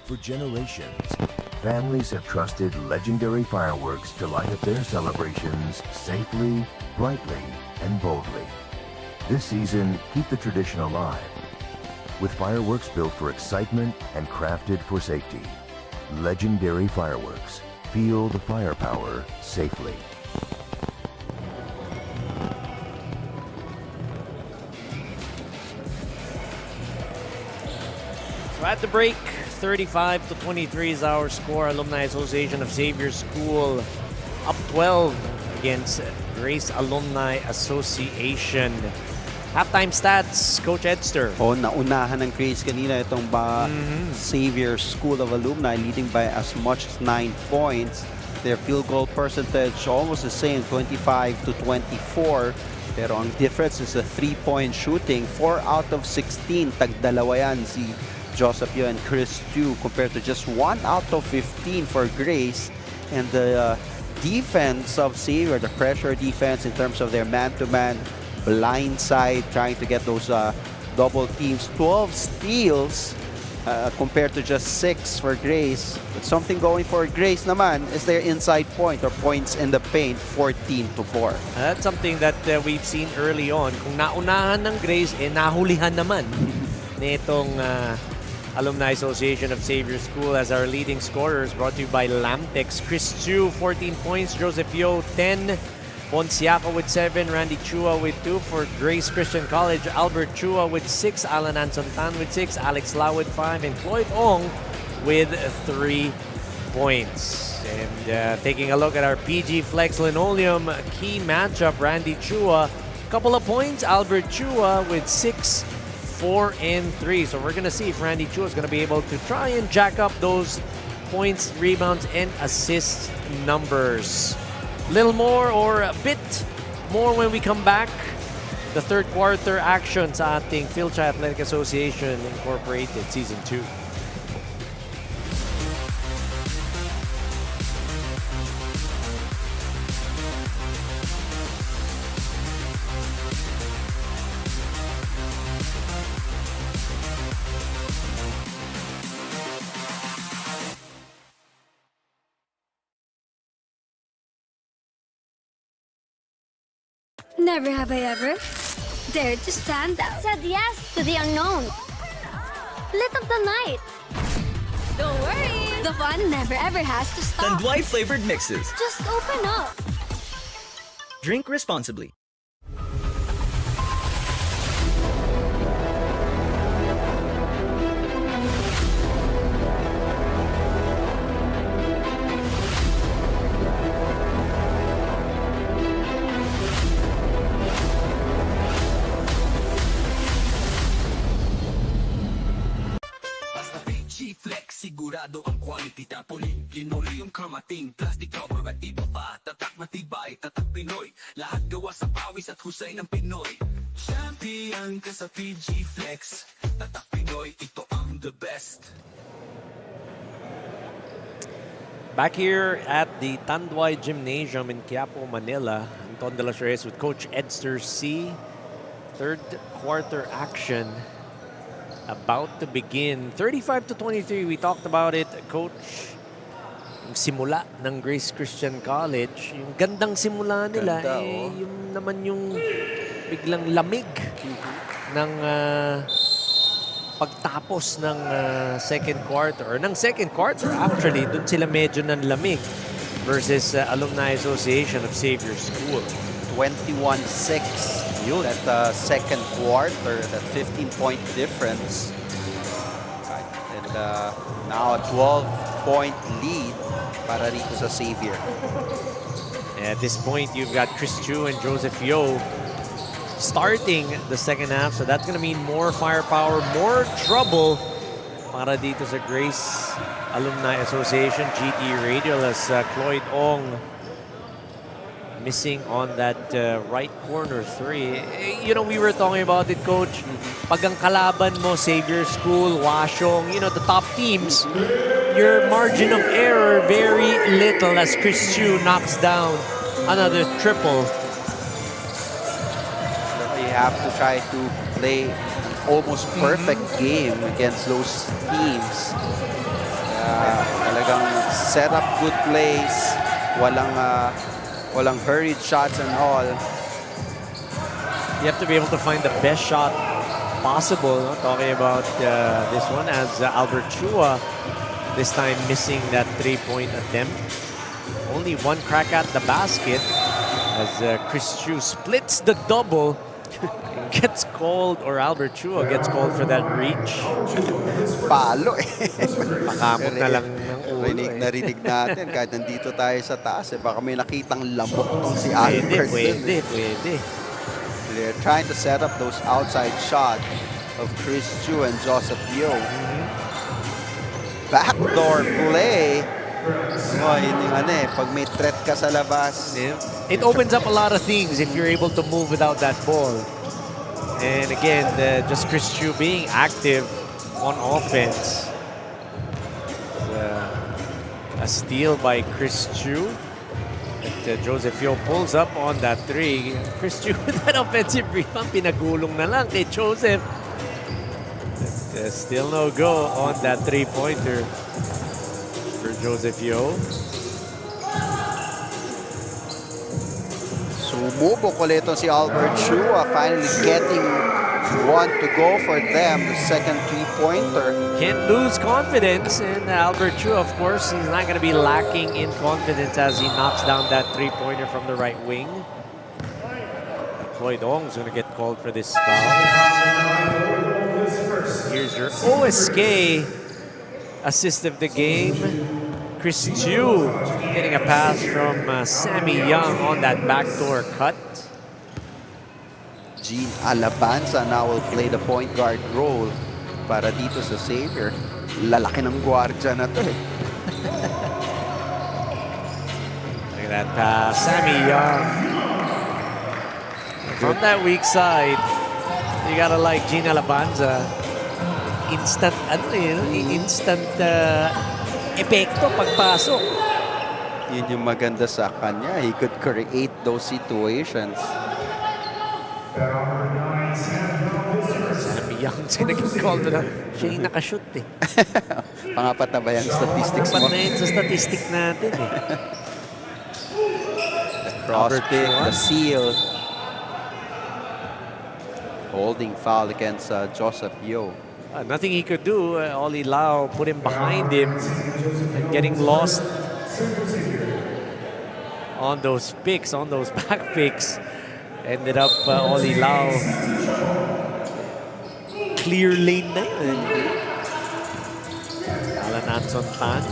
Speaker 7: For generations, families have trusted legendary fireworks to light up their celebrations safely, brightly, and boldly. This season, keep the tradition alive with fireworks built for excitement and crafted for safety. Legendary Fireworks. Feel the firepower safely.
Speaker 11: So at the break, 35-23 is our score. Alumni Association of Xavier School up 12 against Grace Alumni Association. Halftime stats, Coach Edster.
Speaker 12: Naunahan ng Grace kanina itong Xavier School of Alumni, leading by as much as 9 points. Their field goal percentage almost the same, 25 to 24. Pero ang difference is a 3-point shooting. 4 out of 16, tagdalawa yan si Joseph Yo and Chris Chu, compared to just 1 out of 15 for Grace. And the defense of Xavier, the pressure defense in terms of their man-to-man, blind side, trying to get those double teams. 12 steals compared to just 6 for Grace. But something going for Grace naman is their inside point, or points in the paint, 14 to 4.
Speaker 11: That's something that we've seen early on. Kung naunahan ng Grace, nahulihan naman nitong Alumni Association of Xavier School as our leading scorers, brought to you by Lamtex. Chris Chu, 14 points. Joseph Yo, 10. Ponciaco with 7, Randy Chua with 2 for Grace Christian College, Albert Chua with 6, Alan Ansontan with 6, Alex Lau with 5, and Cloyd Ong with 3 points. And taking a look at our PG Flex Linoleum key matchup, Randy Chua, couple of points, Albert Chua with 6, 4, and 3. So we're going to see if Randy Chua is going to be able to try and jack up those points, rebounds, and assist numbers. Little more or a bit more when we come back. The third quarter action sa ating Fil-Chi Athletic Association Incorporated Season 2.
Speaker 8: Never have I ever dared to stand out.
Speaker 5: Said yes to the unknown.
Speaker 8: Lit up the night.
Speaker 5: Don't worry.
Speaker 8: The fun never ever has to stop.
Speaker 13: Tanduay flavored mixes.
Speaker 8: Just open up.
Speaker 13: Drink responsibly.
Speaker 6: Sigurado ang quality tapoli linoleum kamating plastic cover at iba pa tatak matibay tatak Pinoy lahat gawa sa pawis at husay ng Pinoy champion ka sa PG Flex tatak Pinoy ito ang the best.
Speaker 11: Back here at the Tanduay Gymnasium in Quiapo, Manila, Anton de los Reyes with Coach Edster C. Third quarter action about to begin. 35 to 23, we talked about it, Coach. Yung simula ng Grace Christian College, yung gandang simula nila, yung naman yung biglang lamig ng pagtapos ng second quarter, or ng second quarter actually, dun sila medyo ng lamig versus Alumni Association of Xavier School.
Speaker 12: 21-6. That second quarter, that 15-point difference. And now a 12-point lead para rito sa Xavier.
Speaker 11: At this point, you've got Chris Chu and Joseph Yo starting the second half. So that's going to mean more firepower, more trouble para dito sa Grace Alumni Association, GT Radial, as Cloyd Ong missing on that right corner three. You know, we were talking about it, Coach. Pag ang kalaban mo, Xavier School, Washong, you know, the top teams, your margin of error very little as Chris Chu knocks down another triple.
Speaker 12: You have to try to play an almost perfect game against those teams. Talagang set up good plays, walang hurried shots and all.
Speaker 11: You have to be able to find the best shot possible. No? Talking about this one as Albert Chua this time missing that three-point attempt. Only one crack at the basket as Chris Chu splits the double and gets called, or Albert Chua gets called for that reach.
Speaker 12: Palo eh.
Speaker 11: Pakamot na lang ng ulo.
Speaker 12: Narinig natin kahit nandito tayo sa taas. Baka may nakitang lamok tong si Albert.
Speaker 11: Pwede.
Speaker 12: They're trying to set up those outside shots of Chris Chu and Joseph Yo. Backdoor play. Oh, yun yung ano eh, pag may threat ka sa labas.
Speaker 11: It opens up a lot of things if you're able to move without that ball. And again, just Chris Chu being active on offense. A steal by Chris Chu. But Joseph Yo pulls up on that three. Chris Chu with that offensive rebound, pinagulong na lang kay Joseph. But, still no go on that three-pointer for Joseph Yo.
Speaker 12: Sumubok ulit si Albert Chua, finally getting one to go for them, the second three-pointer.
Speaker 11: Can't lose confidence, and Albert Chua, of course, he's not going to be lacking in confidence as he knocks down that three-pointer from the right wing. Floyd Ong's going to get called for this foul. Here's your OSK assist of the game. Chris Chu getting a pass from Sammy Young on that backdoor cut.
Speaker 12: Gene Alabanza now will play the point guard role para dito sa Xavier. Lalaki ng gwardya na to eh.
Speaker 11: Look at that pass. Sammy Young. From that weak side, you gotta like Gene Alabanza. Instant, instant epekto pagpasok.
Speaker 12: Yun yung maganda sa kanya. He could create those situations.
Speaker 11: Sammy Young's nag-call na siya yung nakashoot eh.
Speaker 12: Pangapat na ba yung statistics mo?
Speaker 11: Pangapat na yun sa statistic natin eh.
Speaker 12: The cross pick, the seal. Holding foul against Joseph Yo.
Speaker 11: Nothing he could do. Ollie Lau put him behind him and getting lost on those picks, on those back picks. Ended up Ollie Lau clear lane na yun. Alan Anson Tan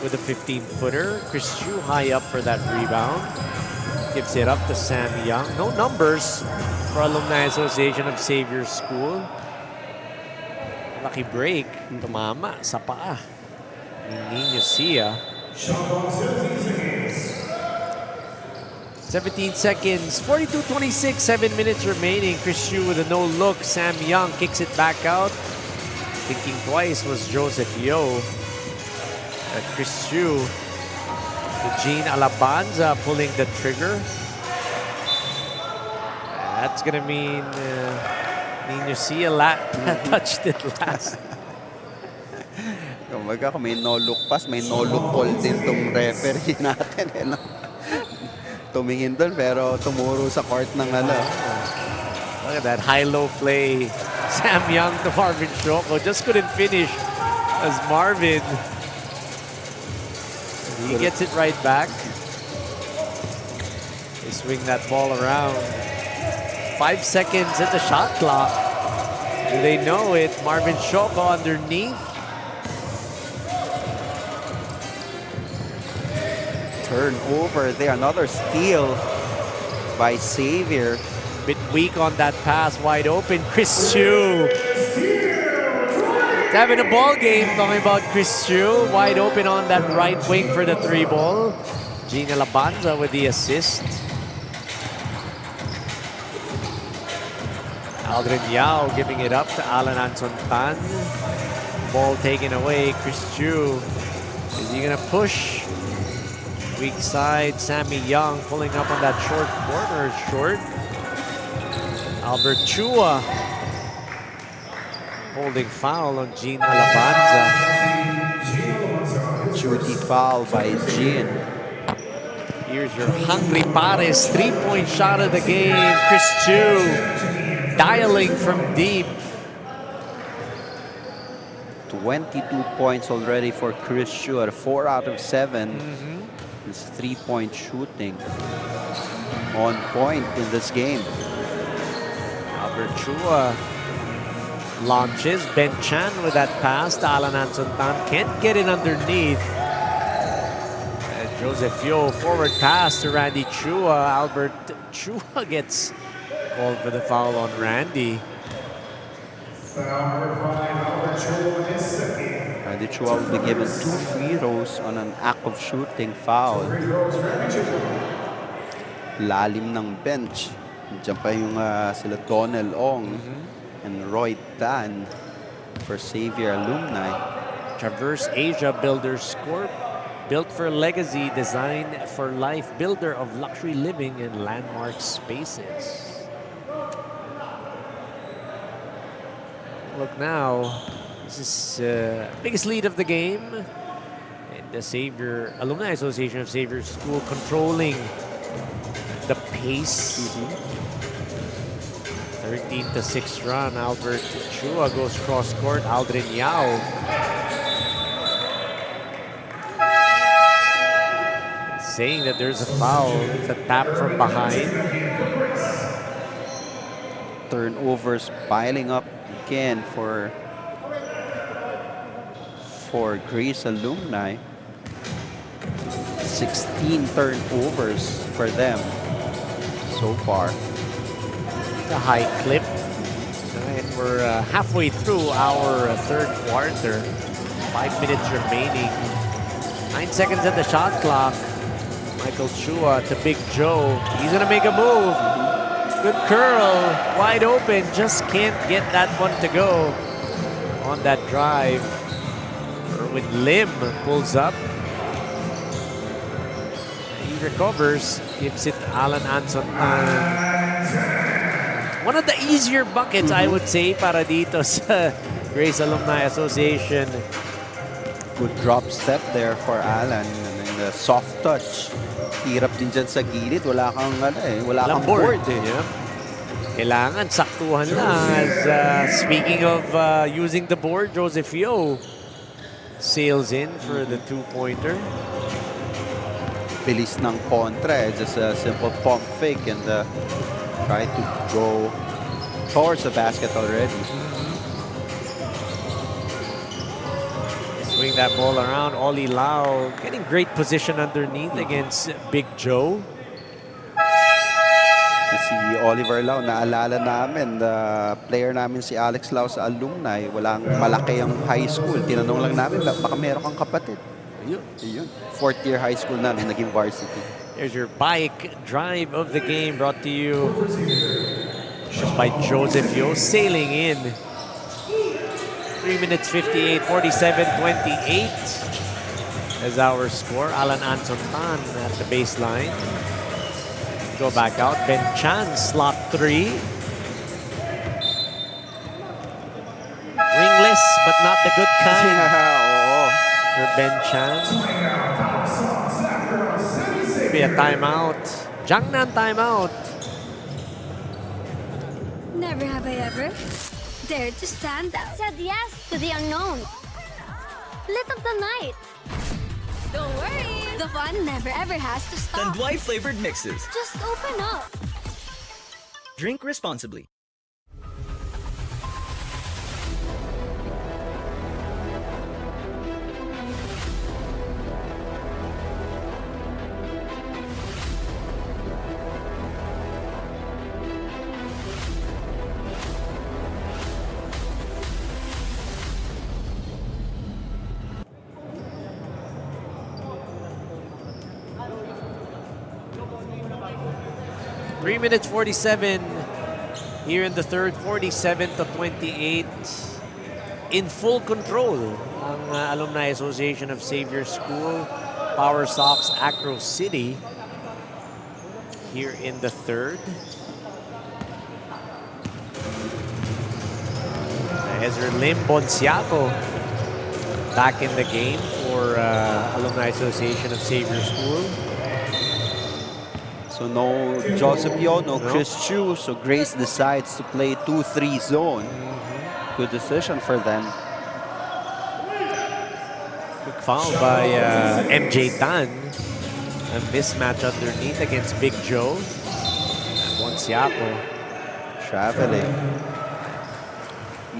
Speaker 11: with a 15-footer. Chris Chu high up for that rebound. Gives it up to Sam Young. No numbers for Alumni Association of Xavier School. Lucky break. Tumama sa paa ni Nino Sia. 17 seconds, 42-26, 7 minutes remaining. Chris Chu with a no-look. Sam Young kicks it back out. Thinking twice was Joseph Yo. Chris Chu to Gene Alabanza pulling the trigger. That's gonna mean Nino Sia touched it last.
Speaker 12: Kumbaga, kung may no-look pass, may no-look call din tong referee natin. Eh, no? Tumingin doon pero tumuro sa court ng ano.
Speaker 11: Look at that high-low play. Sam Young to Marvin Shoko. Just couldn't finish as Marvin. He gets it right back. They swing that ball around. 5 seconds at the shot clock. Do they know it? Marvin Shoko underneath.
Speaker 12: Turnover there, another steal by Xavier.
Speaker 11: Bit weak on that pass, wide open. Chris Chu. Having a ball game, talking about Chris Chu. Wide open on that right wing for the three ball. Gene Alabanza with the assist. Aldrin Yao giving it up to Alan Anson Tan. Ball taken away. Chris Chu. Is he gonna push? Weak side, Sammy Young pulling up on that short corner, short. Albert Chua holding foul on Gene Alabanza.
Speaker 12: Shooty foul by Gene.
Speaker 11: Here's your Hungry Pares three-point shot of the game. Chris Chu dialing from deep.
Speaker 12: 22 points already for Chris Chu at 4 out of 7. His three-point shooting on point in this game.
Speaker 11: Albert Chua launches. Ben Chan with that pass to Alan Anson Tan. Can't get it underneath. Joseph Yo forward pass to Randy Chua. Albert Chua gets called for the foul on Randy.
Speaker 12: Randy Chua will be given 2 free throws on an act of shooting foul. Lalim ng bench. Diyan pa yung sila Donald Ong and Roy Tan for Xavier alumni.
Speaker 11: Traverse Asia Builders Corp. Built for legacy, designed for life, builder of luxury living and landmark spaces. Look now, this is biggest lead of the game. And the Xavier Alumni Association of Xavier School controlling the pace. 13-6 run. Albert Chua goes cross court. Aldrin Yao. Saying that there's a foul. It's a tap from behind.
Speaker 12: Turnovers piling up again for Grace alumni. 16 turnovers for them so far.
Speaker 11: It's a high clip. And we're halfway through our third quarter. 5 minutes remaining. 9 seconds at the shot clock. Michael Chua to Big Joe. He's gonna make a move. Good curl, wide open. Just can't get that one to go on that drive. Erwin Lim pulls up. He recovers, gives it Alan Anson. One of the easier buckets, I would say, para dito sa Grace Alumni Association.
Speaker 12: Good drop step there for Alan. And then the soft touch. Hirap din dyan sa gilid. Wala kang, wala kang board.
Speaker 11: Yeah. Kailangan saktuhan lang. As, speaking of using the board, Joseph Yo sails in for the two-pointer.
Speaker 12: Bilis ng kontra. Just a simple pump fake and try to go towards the basket already.
Speaker 11: Swing that ball around. Oli Lau getting great position underneath against Big Joe.
Speaker 12: Si Oliver Lau, naalala namin, player namin si Alex Lau sa alumni. Walang malaki ang high school. Tinanong lang namin, baka meron kang kapatid. Ayun. 4th year high school na nung naging varsity.
Speaker 11: There's your bike drive of the game brought to you just by Joseph Yo sailing in. 3 minutes 58, 47-28 as our score. Alan Anson Tan at the baseline. Go back out. Ben Chan, slot 3. Ringless, but not the good kind. For Ben Chan. Maybe a timeout. Jiangnan timeout.
Speaker 8: Never have I ever dared to stand out.
Speaker 5: Said yes to the unknown. Lit up the night. Don't worry.
Speaker 8: The fun never ever has to stop.
Speaker 13: Tanduay flavored mixes.
Speaker 8: Just open up.
Speaker 13: Drink responsibly.
Speaker 11: Three minutes 47 here in the third, 47-28. In full control ang Alumni Association of Xavier School, POWERSOX AcroCity here in the third. Ezra Lim Bonciaco back in the game for Alumni Association of Xavier School.
Speaker 12: So no Joseph Yo, no Chris Chu. So Grace decides to play 2-3 zone. Good decision for them.
Speaker 11: Quick foul by MJ Tan. A mismatch underneath against Big Joe. Bonciaco.
Speaker 12: Traveling.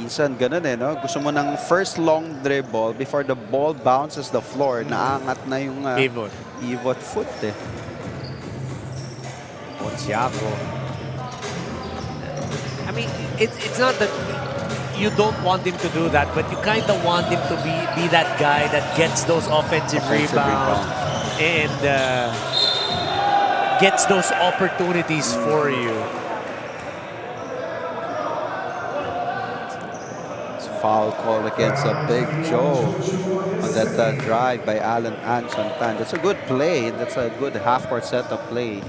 Speaker 12: Minsan ganun no? Gusto mo ng first long dribble before the ball bounces the floor. Naangat na yung pivot foot
Speaker 11: Bonciaco. I mean, it's not that you don't want him to do that, but you kind of want him to be that guy that gets those offensive rebounds and gets those opportunities for you.
Speaker 12: It's a foul call against a Big Joe on that drive by Alan Anson Tan. That's a good play. That's a good half-court setup play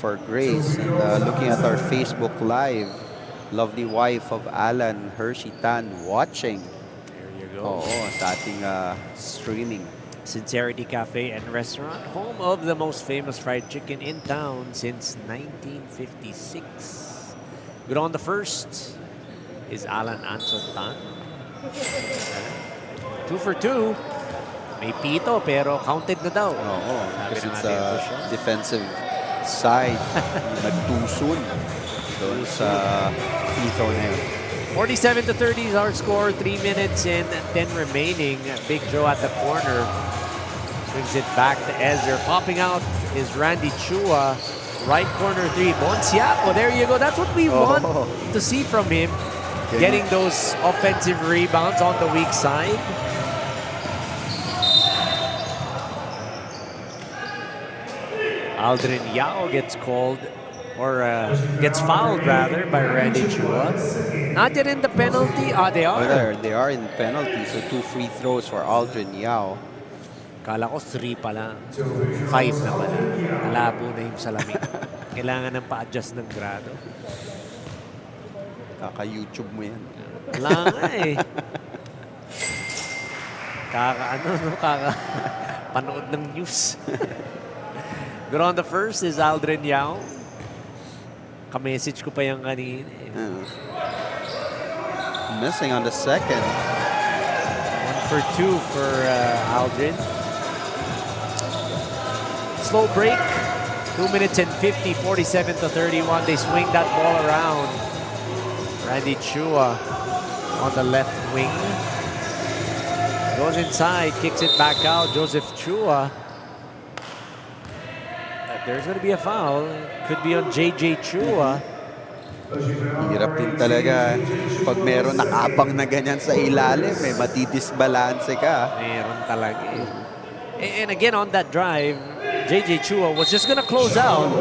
Speaker 12: for Grace. And looking at our Facebook Live, lovely wife of Alan, Hershey Tan, watching.
Speaker 11: There you go.
Speaker 12: Oo, sa ating streaming.
Speaker 11: Sincerity Cafe and Restaurant, home of the most famous fried chicken in town since 1956. Good on the first is Alan Anson Tan. 2 for 2. May pito pero counted na daw.
Speaker 12: Oo, because it's a defensive side. Nagtusun doon sa free throw na yun.
Speaker 11: 47-30 is our score. 3 minutes and 10 remaining. Big Joe at the corner. Brings it back to Ezra. Popping out is Randy Chua. Right corner 3. Bonsiaco. There you go. That's what we want to see from him. Getting those offensive rebounds on the weak side. Aldrin Yao gets called, or gets fouled rather, by Randy Chua. Not yet in the penalty. They are.
Speaker 12: They are in penalty. So 2 free throws for Aldrin Yao.
Speaker 11: Kala ko 3 pa lang. 5 na pala. Malabo na yung salamin. Kailangan ng pa-adjust ng grado.
Speaker 12: Kaka-YouTube mo yan.
Speaker 11: Wala nga eh. Panood ng news. Good on the first is Aldrin Yao. Ka-message ko pa yan kanina eh.
Speaker 12: Missing on the second.
Speaker 11: 1 for 2 for Aldrin. Slow break. 2 minutes and 50, 47-31. They swing that ball around. Randy Chua on the left wing. Goes inside, kicks it back out. Joseph Chua. There's going to be a foul. Could be on JJ Chua.
Speaker 12: Hirap din talaga. Pag meron nakabang na ganyan sa ilalim, may matidisbalanse ka.
Speaker 11: Meron talaga eh. And again on that drive, JJ Chua was just going to close out.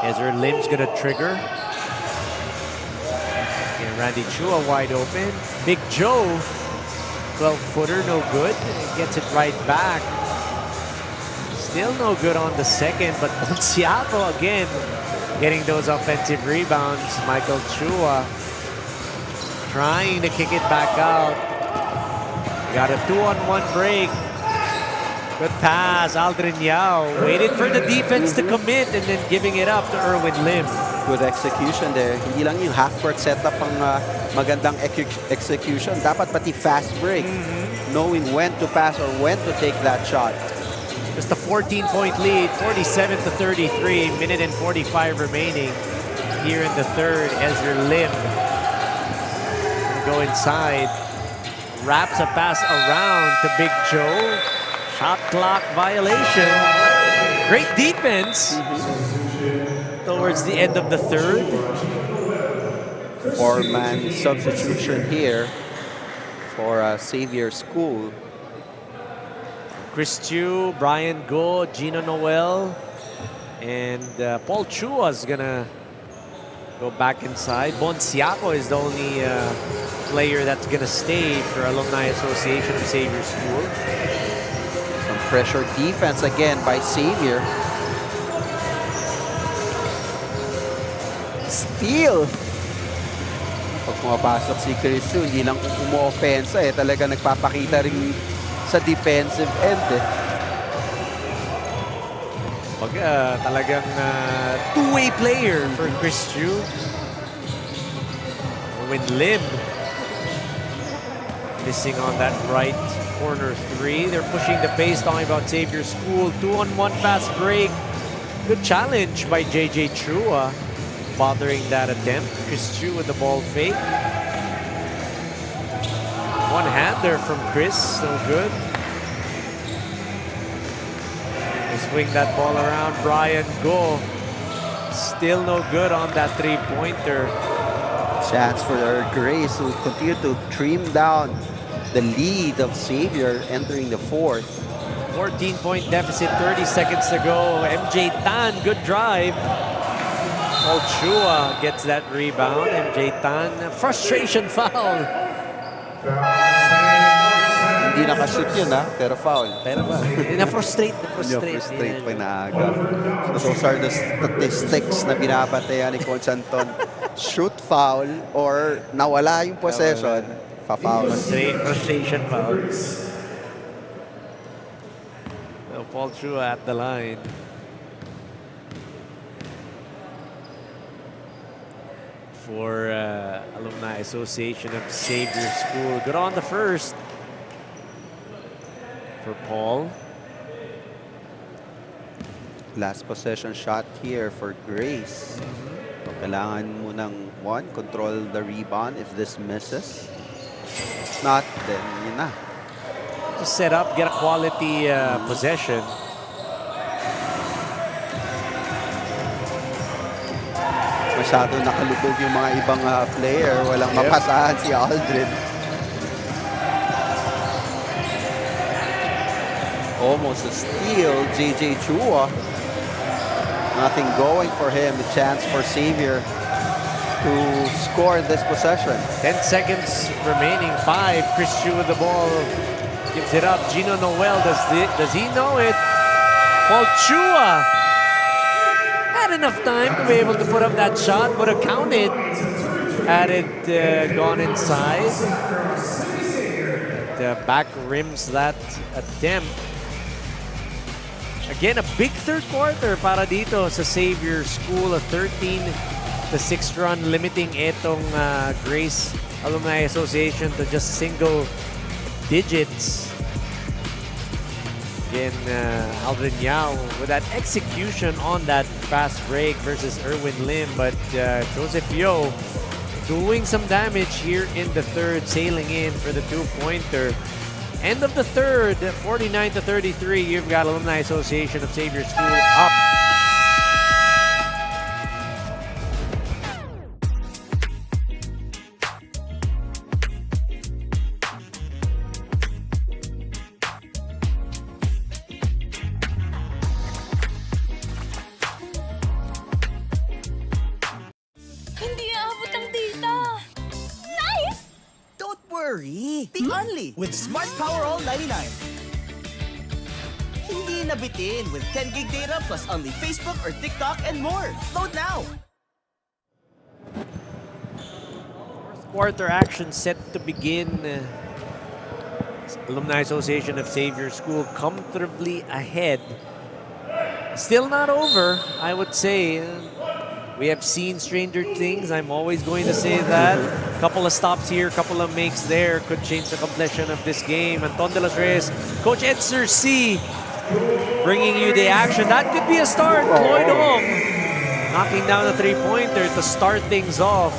Speaker 11: Ezra Lim's going to trigger. And Randy Chua wide open. Big Joe, 12-footer, no good. Gets it right back. Still no good on the second, but Bonsiaco again getting those offensive rebounds. Michael Chua trying to kick it back out. Got a 2-on-1 break. Good pass, Aldrin Yao. Waited for the defense to commit and then giving it up to Erwin Lim.
Speaker 12: Good execution there. Hindi lang yung half-court setup ang magandang execution. Dapat pati fast break. Knowing when to pass or when to take that shot.
Speaker 11: Just a 14-point lead, 47-33, minute and 45 remaining here in the third. Ezra Lim go inside, wraps a pass around to Big Joe. Shot clock violation. Great defense towards the end of the third.
Speaker 12: 4-man substitution here for Xavier School.
Speaker 11: Chris Chu, Brian Go, Gino Noel, and Paul Chua is gonna go back inside. Bonsiaco is the only player that's gonna stay for Alumni Association of Xavier School.
Speaker 12: Some pressure defense again by Xavier. Steal! Pag pumapasok si Chris Chu, hindi lang umu-offensa eh. Talaga nagpapakita rin sa defensive end eh.
Speaker 11: Talagang two-way player for Chris Chu. Erwin Lim missing on that right corner 3. They're pushing the pace, talking about Xavier School. 2-on-1 fast break. Good challenge by JJ Chua, bothering that attempt. Chris Chu with the ball fake. One-hander from Chris, so good. They swing that ball around. Brian Go Still no good on that three-pointer.
Speaker 12: Chance for Grace to continue to trim down the lead of Xavier entering the fourth.
Speaker 11: 14-point deficit, 30 seconds to go. MJ Tan, good drive. Chua gets that rebound. MJ Tan, frustration foul.
Speaker 12: Hindi nakashoot yun pero foul.
Speaker 11: Na-frustrate.
Speaker 12: Na-frustrate pa naaga. So those are the statistics na binabatean ni Coach Anton. Shoot foul or nawala yung possession, fa-foul.
Speaker 11: Frustration foul. So Paul Chua at the line. For Alumni Association of Xavier School. Good on the first for Paul.
Speaker 12: Last possession shot here for Grace. So kailangan mo ng control the rebound if this misses. If not, then yun na.
Speaker 11: To set up, get a quality possession.
Speaker 12: Masyado nakalubog yung mga ibang player. Walang mapasahan si Aldrin. Almost a steal, JJ Chua. Nothing going for him. A chance for Xavier to score this possession.
Speaker 11: 10 seconds remaining. 5. Chris Chu with the ball. Gives it up. Gino Noel, does he know it? Paul Chua had enough time to be able to put up that shot. Would have counted had it gone inside. But, back rims that attempt. Again, a big third quarter para dito sa Xavier School. A 13-6 run, limiting itong Grace Alumni Association to just single digits. Again, Aldrin Yao with that execution on that fast break versus Erwin Lim. But Joseph Yo doing some damage here in the third, sailing in for the two-pointer. End of the third, 49-33. You've got Alumni Association of Xavier School up.
Speaker 13: Hindi aabot ang data. Nice! Don't worry. The only with Smart Power All 99. Hindi nabitin with 10 gig data plus only Facebook or TikTok and more. Load now.
Speaker 11: Fourth quarter action set to begin. Alumni Association of Xavier School comfortably ahead. Still not over, I would say. We have seen stranger things. I'm always going to say that. Couple of stops here, couple of makes there could change the complexion of this game. Anton de los Reyes, Coach Ed Cersei bringing you the action. That could be a start. Lloyd Ong knocking down a three-pointer to start things off.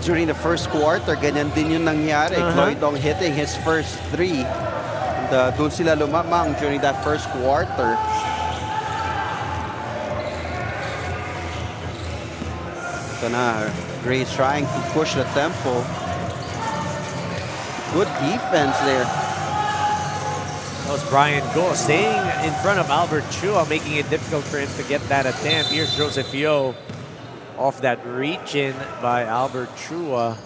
Speaker 12: During the first quarter, ganyan din yung nangyari. Lloyd Ong hitting his first three. And doon sila lumamang during that first quarter. Ito na, Grace trying to push the tempo. Good defense there.
Speaker 11: That was Brian Go staying in front of Albert Chua, making it difficult for him to get that attempt. Here's Joseph Yo off that reach-in by Albert Chua.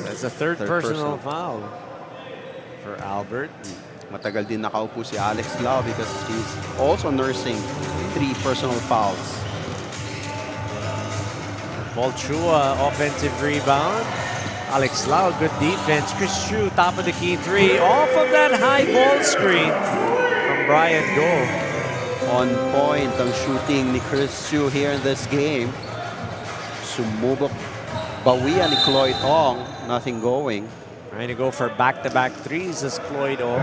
Speaker 11: That's a third personal foul for Albert.
Speaker 12: Matagal din nakaupo si Alex Lau because he's also nursing 3 personal fouls.
Speaker 11: Paul Chua, offensive rebound. Alex Lau, good defense. Chris Chu, top of the key three. Off of that high ball screen from Brian Go.
Speaker 12: On point ang shooting ni Chris Chu here in this game. Sumubok bawian ni Cloyd Ong. Nothing going.
Speaker 11: Trying to go for back-to-back threes as Cloyd Ong.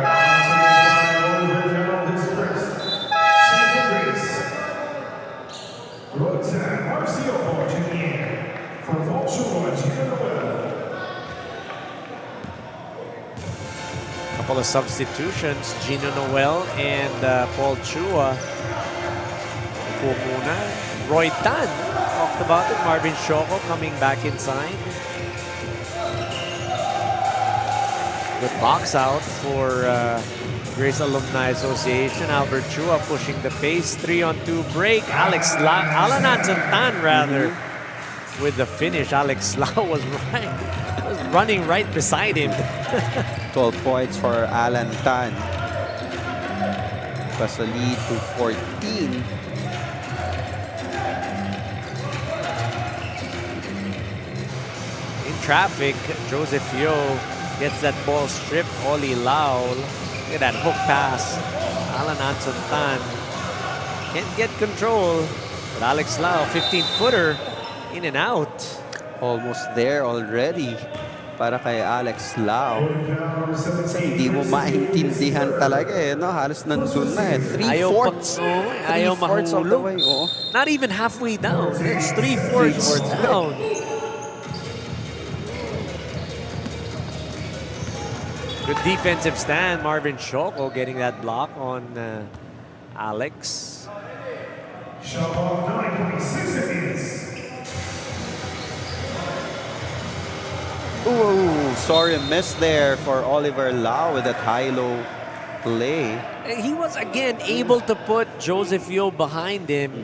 Speaker 11: Couple of substitutions, Gino Noel and Paul Chua. Upo muna. Roy Tan, talked about it. Marvin Shoko coming back inside. Good box out for Grace Alumni Association. Albert Chua pushing the pace. 3-on-2 break. Alan Anson-Tan rather with the finish. Alex Lau was running right beside him.
Speaker 12: 12 points for Alan Tan. Plus a lead to 14.
Speaker 11: In traffic, Joseph Yo gets that ball stripped. Oli Lau. Look at that hook pass. Alan Anson-Tan can't get control. But Alex Lau, 15-footer, in and out.
Speaker 12: Almost there already para kay Alex Lau. Hindi mo maintindihan talaga eh, no? Halos nandun na eh. Three-fourths of the way. Oh.
Speaker 11: Not even halfway down. It's three-fourths down. Good defensive stand. Marvin Shoko getting that block on Alex.
Speaker 3: Shot 9.6 seconds.
Speaker 12: Ooh, sorry miss there for Oliver Lau with that high-low play.
Speaker 11: He was again able to put Joseph Yo behind him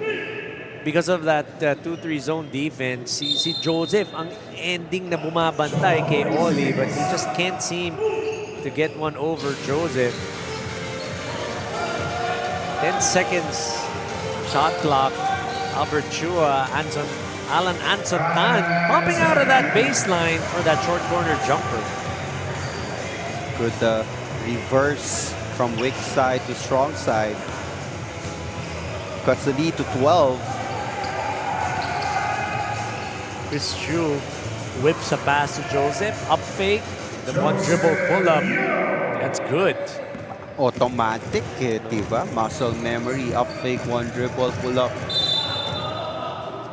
Speaker 11: because of that 2-3 zone defense. Si Joseph ang ending na bumabantay kay Oli, but he just can't seem to get one over Joseph. 10 seconds shot clock. Albert Chua, Alan Anson-Tan popping out of that baseline for that short corner jumper.
Speaker 12: Good reverse from weak side to strong side. Cuts the lead to 12.
Speaker 11: Chris Chu whips a pass to Joseph. Up fake. The one dribble pull up. That's good.
Speaker 12: Automatic eh, diba? Muscle memory, up fake, one dribble pull up.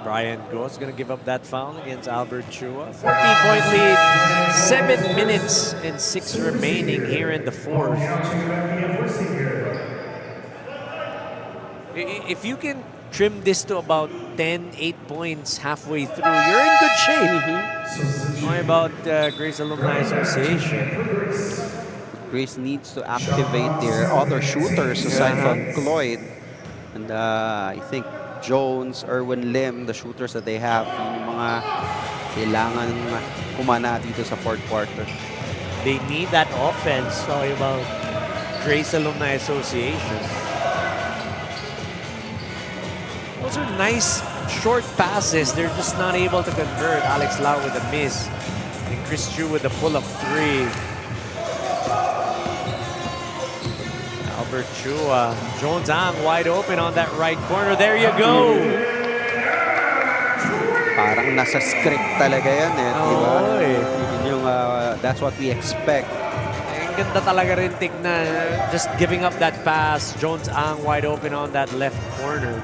Speaker 11: Brian Go's going to give up that foul against Albert Chua. 14-point lead. 7 minutes and 6 remaining here in the fourth. If you can trim this to about 10, 8 points halfway through, you're in good shape. What about Grace Alumni Association?
Speaker 12: Grace needs to activate their other shooters aside from Cloyd. And I think Jones, Erwin Lim, the shooters that they have, yung mga kailangan kumana dito sa fourth quarter.
Speaker 11: They need that offense. Talking about Grace Alumni Association. Those are nice short passes. They're just not able to convert. Alex Lau with a miss. And Chris Chu with a pull-up three. Albert Chua. Jones Ang wide open on that right corner. There you go.
Speaker 12: Parang nasa script talaga yan eh. Diba? Yung, that's what we expect.
Speaker 11: Ganda talaga rin tignan. Just giving up that pass. Jones Ang wide open on that left corner.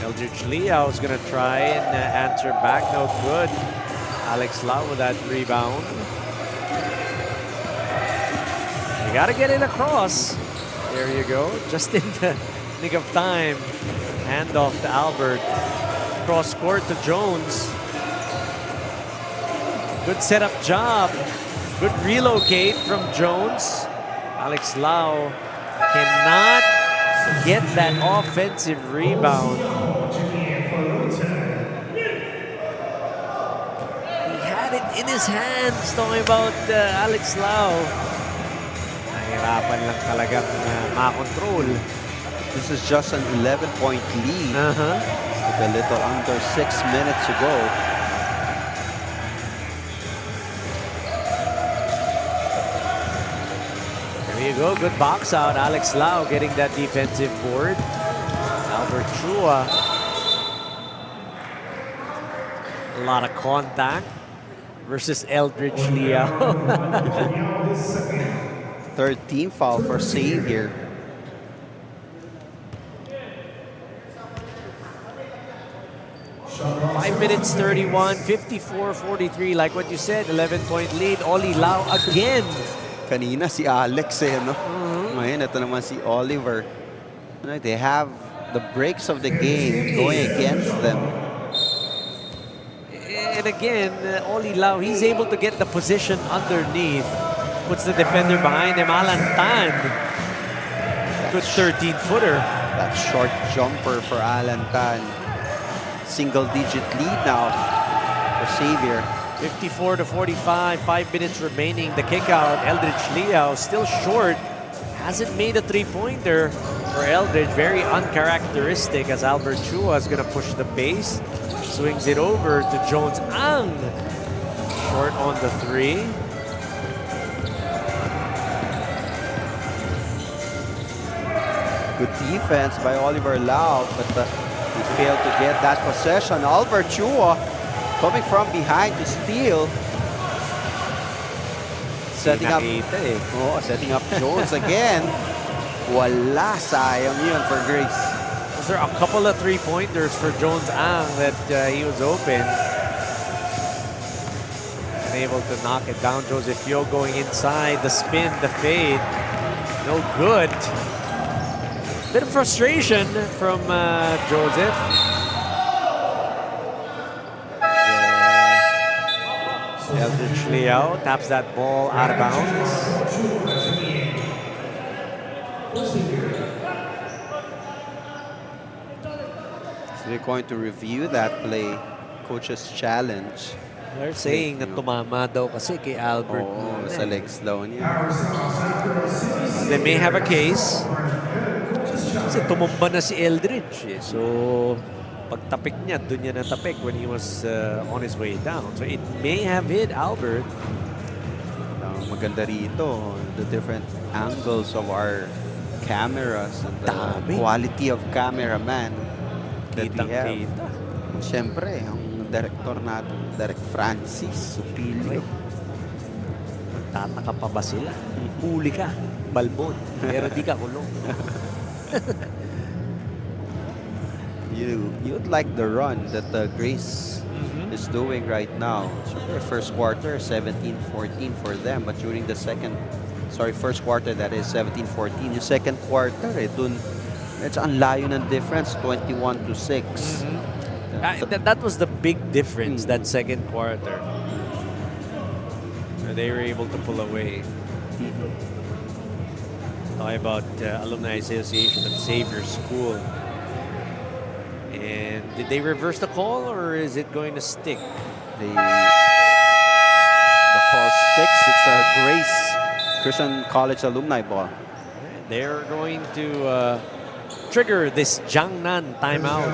Speaker 11: Eldridge Liao is going to try and answer back. No good. Alex Lau with that rebound. You got to get it across. There you go. Just in the nick of time. Handoff to Albert. Cross court to Jones. Good setup job. Good relocate from Jones. Alex Lau cannot get that offensive rebound. He had it in his hands. Talking about Alex Lau. Nahirapan lang talagang makontrol.
Speaker 12: This is just an 11-point lead. With a little under 6 minutes to go.
Speaker 11: There you go, good box out. Alex Lau getting that defensive board. Albert Chua. A lot of contact versus Eldridge Liao.
Speaker 12: Third team foul for save here.
Speaker 11: minutes 31, 54-43. Like what you said, 11-point lead. Oli Lau again.
Speaker 12: Kanina si Alex no? Ngayon, ito naman si Oliver. They have the breaks of the game going against them.
Speaker 11: And again, Oli Lau, he's able to get the position underneath. Puts the defender behind him. Alan Tan. Good 13-footer.
Speaker 12: That short jumper for Alan Tan. Single-digit lead now for Xavier.
Speaker 11: 54-45, 5 minutes remaining. The kick out, Eldridge Liao still short. Hasn't made a three-pointer for Eldridge. Very uncharacteristic as Albert Chua is going to push the base. Swings it over to Jones Ang. Short on the three.
Speaker 12: Good defense by Oliver Lau, but he failed to get that possession. Albert Chua coming from behind to steal. Setting up, setting up Jones again. Wala, sayang yun for Grace.
Speaker 11: Was there a couple of three-pointers for Jones Ang that he was open? Unable to knock it down. Joseph Yo going inside. The spin, the fade. No good. Bit of frustration from Joseph. Eldridge Liao taps that ball out of bounds.
Speaker 12: So they're going to review that play, coach's challenge.
Speaker 11: They're saying na tumama daw kasi kay Albert.
Speaker 12: Sa legs daw niya.
Speaker 11: They may have a case. Kasi tumumba na si Eldridge. So, pagtapik niya, doon niya natapik when he was on his way down. So, it may have hit Albert.
Speaker 12: Maganda rito, the different angles of our cameras and the quality of cameraman that we have. Siyempre, ang director natin, Derek Francis Supilio.
Speaker 11: Tataka pa ba sila? Huli ka, balbon, pero di ka kulong.
Speaker 12: You'd like the run that Grace is doing right now. So first quarter, 17-14 for them. But during the first quarter, that is 17-14. Yung second quarter, dun, it's ang layo ng difference, 21-6.
Speaker 11: That was the big difference, that second quarter. They were able to pull away. Talking about Alumni Association of Xavier School. And did they reverse the call or is it going to stick?
Speaker 12: The call sticks. It's a Grace Christian College alumni ball.
Speaker 11: They're going to trigger this Jiangnan timeout.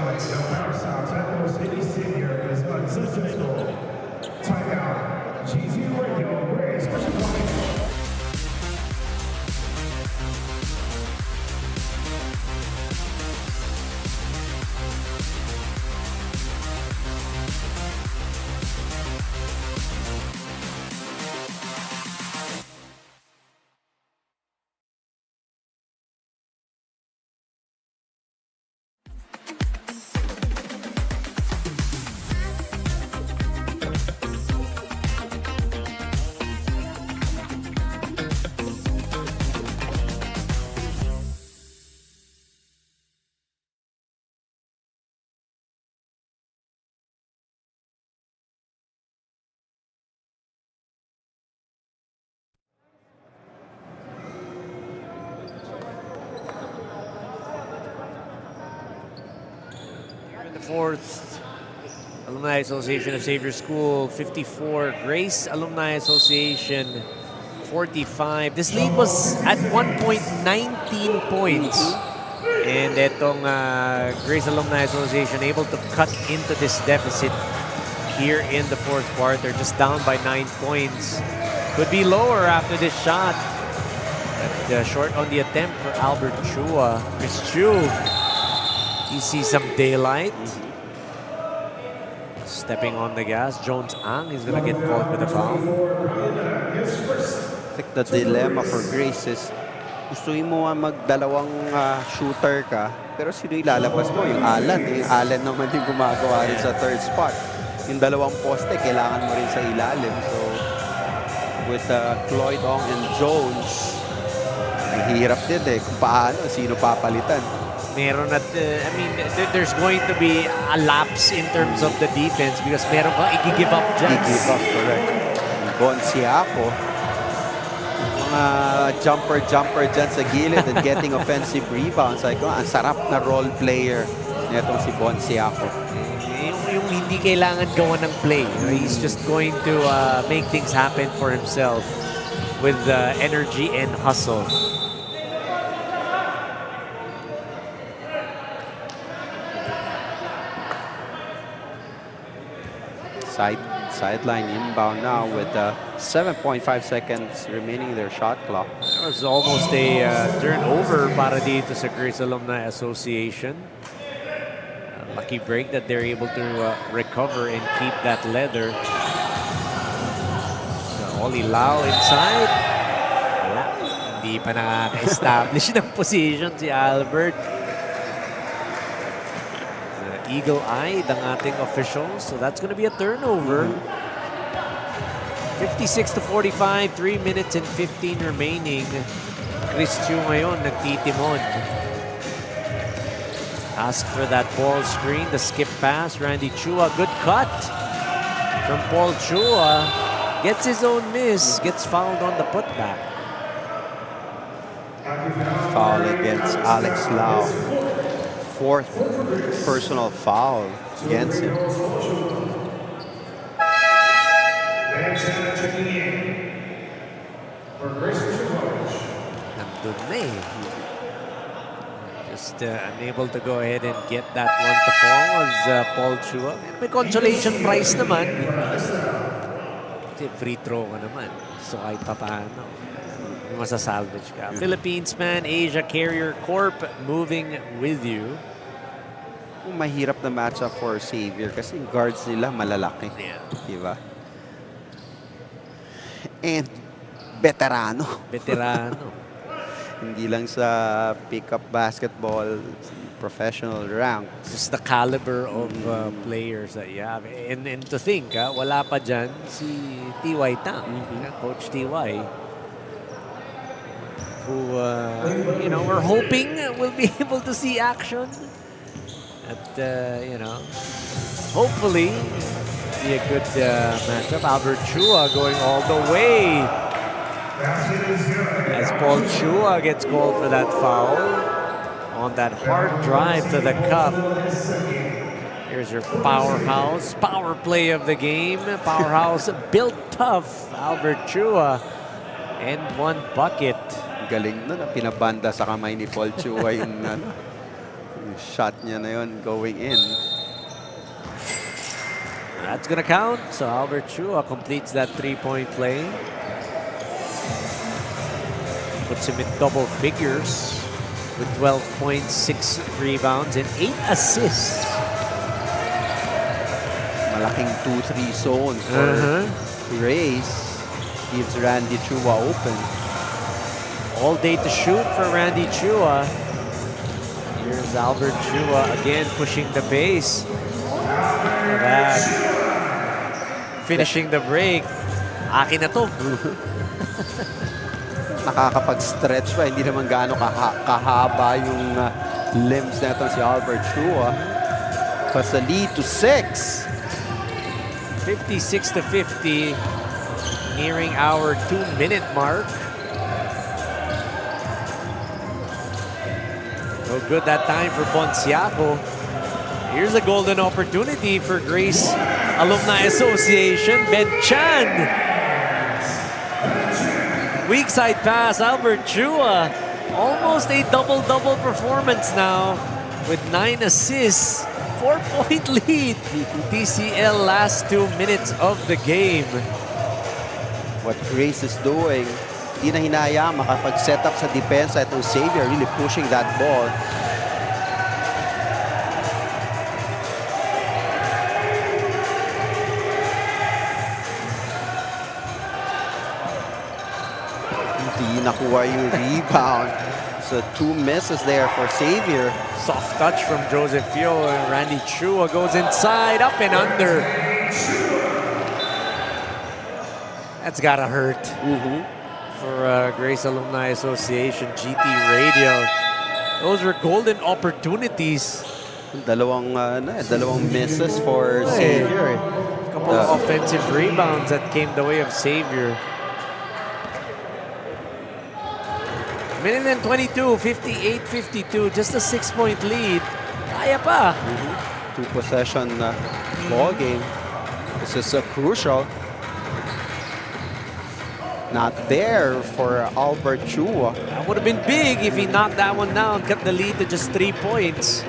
Speaker 11: Fourth, Alumni Association of Xavier School 54, Grace Alumni Association 45. This lead was at 1 point 19 points. And etong Grace Alumni Association able to cut into this deficit here in the fourth quarter, just down by 9 points. Could be lower after this shot. But short on the attempt for Albert Chua. Chris Chu. You see some daylight. Stepping on the gas. Jones Ang is going to get caught with a foul.
Speaker 12: I think the dilemma for Grace is gustuin mo magdalawang shooter ka, pero sino ilalabas mo? Yung Alan. Yung Alan naman yung gumagawa rin sa third spot. yung dalawang poste, kailangan mo rin sa ilalim. So, with Cloyd Ong and Jones, mahirap din kung paano, sino papalitan.
Speaker 11: Meron at, I mean, there's going to be a lapse in terms of the defense because meron kang i-give up dyan.
Speaker 12: I-give up, correct. Bonsiaco, mga jumper dyan sa gilid and getting offensive rebounds. Like, ang sarap na role player netong si Bonsiaco.
Speaker 11: Yung hindi kailangan gawa ng play. He's just going to make things happen for himself with energy and hustle.
Speaker 12: Sideline inbound now with 7.5 seconds remaining their shot clock.
Speaker 11: It was almost a turnover para dito sa Grace Alumni Association. Lucky break that they're able to recover and keep that leather. So, Oli Lau inside. Wala. Hindi pa nakaka-establish ng position si Albert. Eagle-eyed ang ating officials. So that's going to be a turnover. 56-45, 3 minutes and 15 remaining. Chris Chu ngayon nagtitimon. Ask for that ball screen, the skip pass. Randy Chua, good cut from Paul Chua. Gets his own miss, gets fouled on the putback.
Speaker 12: Foul against Alex Lau. 4th personal foul against him.
Speaker 11: Nandun na Just unable to go ahead and get that one to fall was Paul Chua. May consolation prize naman. Kasi free throw ka naman. So kahit pa paano, masasalvage ka. Philippines man, Asia Carrier Corp moving with you.
Speaker 12: Mahirap na matchup for Xavier kasi yung guards nila malalaki. Diba? And veterano. Hindi lang sa pick-up basketball, professional rank.
Speaker 11: Just the caliber of players that you have. And to think, wala pa dyan si T.Y. Tang, Coach T.Y. Who, you know, we're hoping we'll be able to see action. At, you know, hopefully, be a good matchup. Albert Chua going all the way. As Paul Chua gets called for that foul on that hard drive to the cup. Here's your powerhouse, power play of the game. Powerhouse built tough, Albert Chua. And one bucket.
Speaker 12: Galing na pinabanda sa kamay ni Paul Chua yung shot niya na yun going in.
Speaker 11: That's gonna count. So Albert Chua completes that three-point play. Puts him in double figures with 12.6 rebounds and 8 assists.
Speaker 12: Malaking 2-3 zone for Grace. Gives Randy Chua open.
Speaker 11: All day to shoot for Randy Chua. Here's Albert Chua again pushing the base. Back. Finishing the break. Akin na to.
Speaker 12: Nakakapag-stretch pa. Hindi naman gaano kahaba yung limbs na ito si Albert Chua. Plus the lead to 6.
Speaker 11: 56-50. Nearing our 2-minute mark. So good that time for Bonsiaco. Here's a golden opportunity for Grace Alumni Association. Ben Chan. Weak side pass, Albert Chua. Almost a double-double performance now with 9 assists. 4-point lead. TCL last 2 minutes of the game.
Speaker 12: What Grace is doing, hindi na hinaya makapag-set up sa depensa itong Xavier, really pushing that ball. Hindi nakuha yung rebound. So 2 misses there for Xavier.
Speaker 11: Soft touch from Joseph Fio and Randy Chua goes inside, up and under. That's gotta hurt for Grace Alumni Association, GT Radio. Those were golden opportunities.
Speaker 12: Dalawang misses for Xavier.
Speaker 11: A couple of offensive rebounds that came the way of Xavier. Minute and 22, 58-52, just a 6-point lead. Kaya pa.
Speaker 12: Two-possession ball game. This is crucial. Not there for Albert Chua.
Speaker 11: That would have been big if he knocked that one down, cut the lead to just 3 points.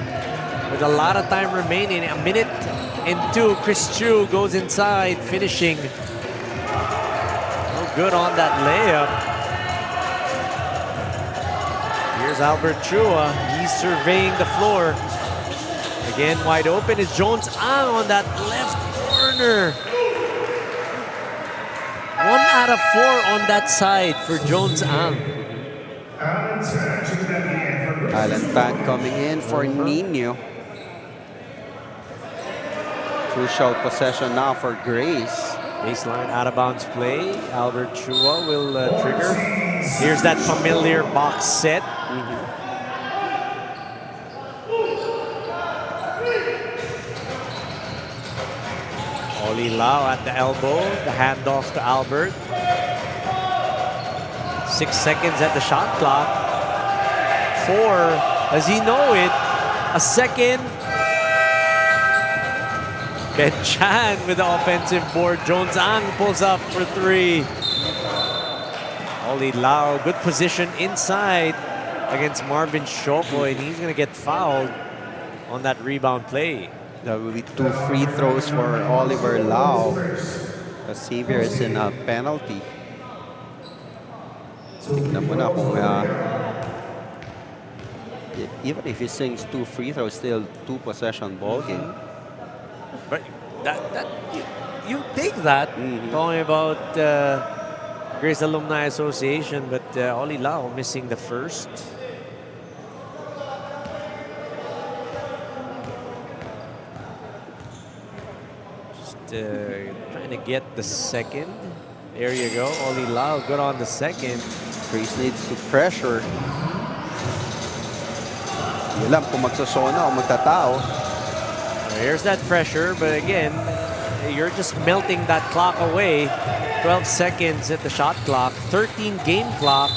Speaker 11: With a lot of time remaining, a minute and 2, Chris Chu goes inside, finishing. No good on that layup. Here's Albert Chua. He's surveying the floor. Again, wide open is Jones Ang on that left corner. 1 out of 4 on that side for Jones Ang.
Speaker 12: Alan Tan coming in for Nino. Crucial possession now for Grace.
Speaker 11: Baseline out of bounds play. Albert Chua will trigger. Here's that familiar box set. Oli Lau at the elbow. The handoff to Albert. 6 seconds at the shot clock. 4. Does he know it? A second. Ben Chan with the offensive board. Jones Ang pulls up for 3. Oli Lau, good position inside against Marvin Shoko, and he's going to get fouled on that rebound play.
Speaker 12: There will be 2 free throws for Oliver Lau. Xavier is in a penalty. Tignan mo na kung even if he sings 2 free throws, still 2-possession ball game.
Speaker 11: But you take that, talking about Grace Alumni Association, but Oli Lau missing the first. Just trying to get the second. There you go, Oli Lau, good on the second.
Speaker 12: Grace needs to pressure. Hindi alam kung magsasona o magtatao.
Speaker 11: Here's that pressure, but again, you're just melting that clock away. 12 seconds at the shot clock, 13 game clock.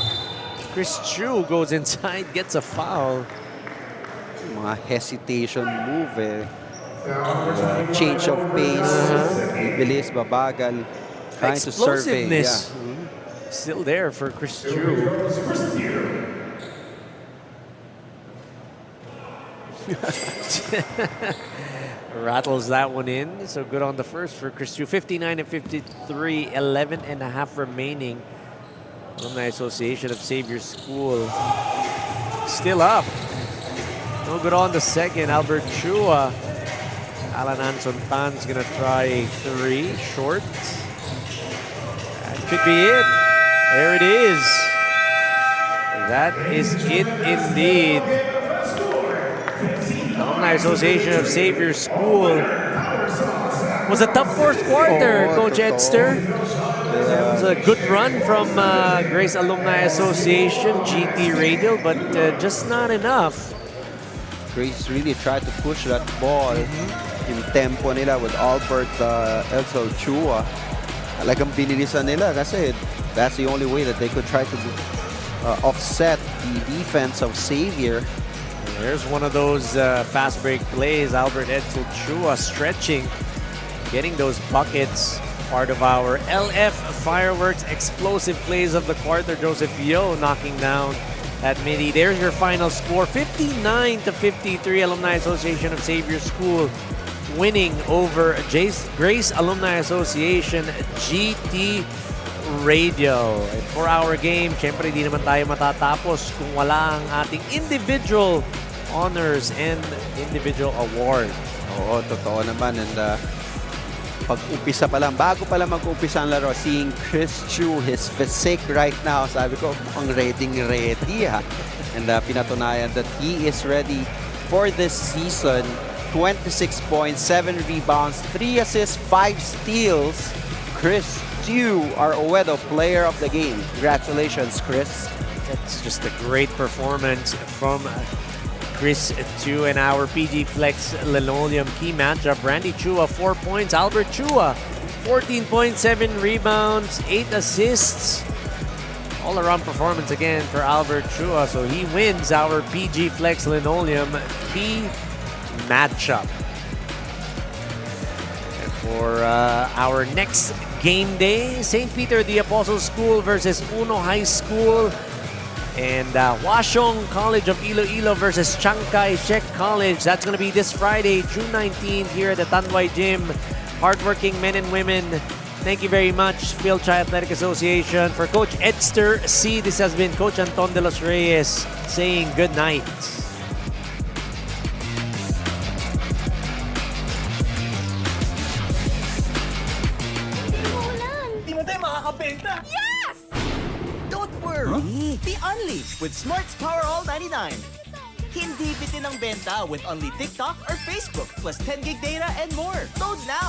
Speaker 11: Chris Chu goes inside, gets a foul.
Speaker 12: Mga hesitation move eh. Change of pace, bilis, babagal. Trying to survey.
Speaker 11: Explosiveness. Still there for Chris Chu. Rattles that one in. So good on the first for Chris Chu. 59-53, 11.5 remaining. Alumni Association of Xavier School still up. No good on the second. Albert Chua. Alan Anson Tan's gonna try a 3 short. That could be it. There it is. That is it indeed. Alumni Association of Xavier School. Was a tough fourth quarter, Coach Edster. It was a good run from Grace Alumni Association, GT Radial, but just not enough.
Speaker 12: Grace really tried to push that ball in tempo nila with Albert Elso Chua. Talagang binilisan nila kasi that's the only way that they could try to offset the defense of Xavier.
Speaker 11: There's one of those fast break plays. Albert Edsel Chua stretching, getting those buckets. Part of our LF Fireworks explosive plays of the quarter. Joseph Yo knocking down that midi. There's your final score, 59-53. Alumni Association of Xavier School winning over Grace Alumni Association GT Radio. A 4-hour game. Siyempre, di naman tayo matatapos kung wala ang ating individual honors and individual award.
Speaker 12: Oo, totoo naman. And pag-umpisa pa lang, bago pa lang mag-umpisa ang laro, seeing Chris Chu, his physique right now, sabi ko, mukhang ready ha. And pinatunayan that he is ready for this season. 26 points, 7 rebounds, 3 assists, 5 steals. Chris Chu, our Oedo player of the game. Congratulations, Chris.
Speaker 11: That's just a great performance from Chris Chu and our PG Flex Linoleum key matchup. Randy Chua, 4 points. Albert Chua, 14 points, 7 rebounds, 8 assists. All-around performance again for Albert Chua. So he wins our PG Flex Linoleum key matchup. And for our next game day, St. Peter the Apostle School versus Uno High School. And Hwaseong College of Iloilo versus Chiang Kai-shek College. That's going to be this Friday, June 19th here at the Tanduay Gym. Hardworking men and women. Thank you very much, Fil-Chi Athletic Association. For Coach Edster C, this has been Coach Anton de los Reyes saying good night.
Speaker 13: Di mo tayo makakabenta! Yes! Don't worry! Be Unleashed with Smart's Power All 99. Hindi bitin ang benta with only TikTok or Facebook plus 10 gig data and more. Load now!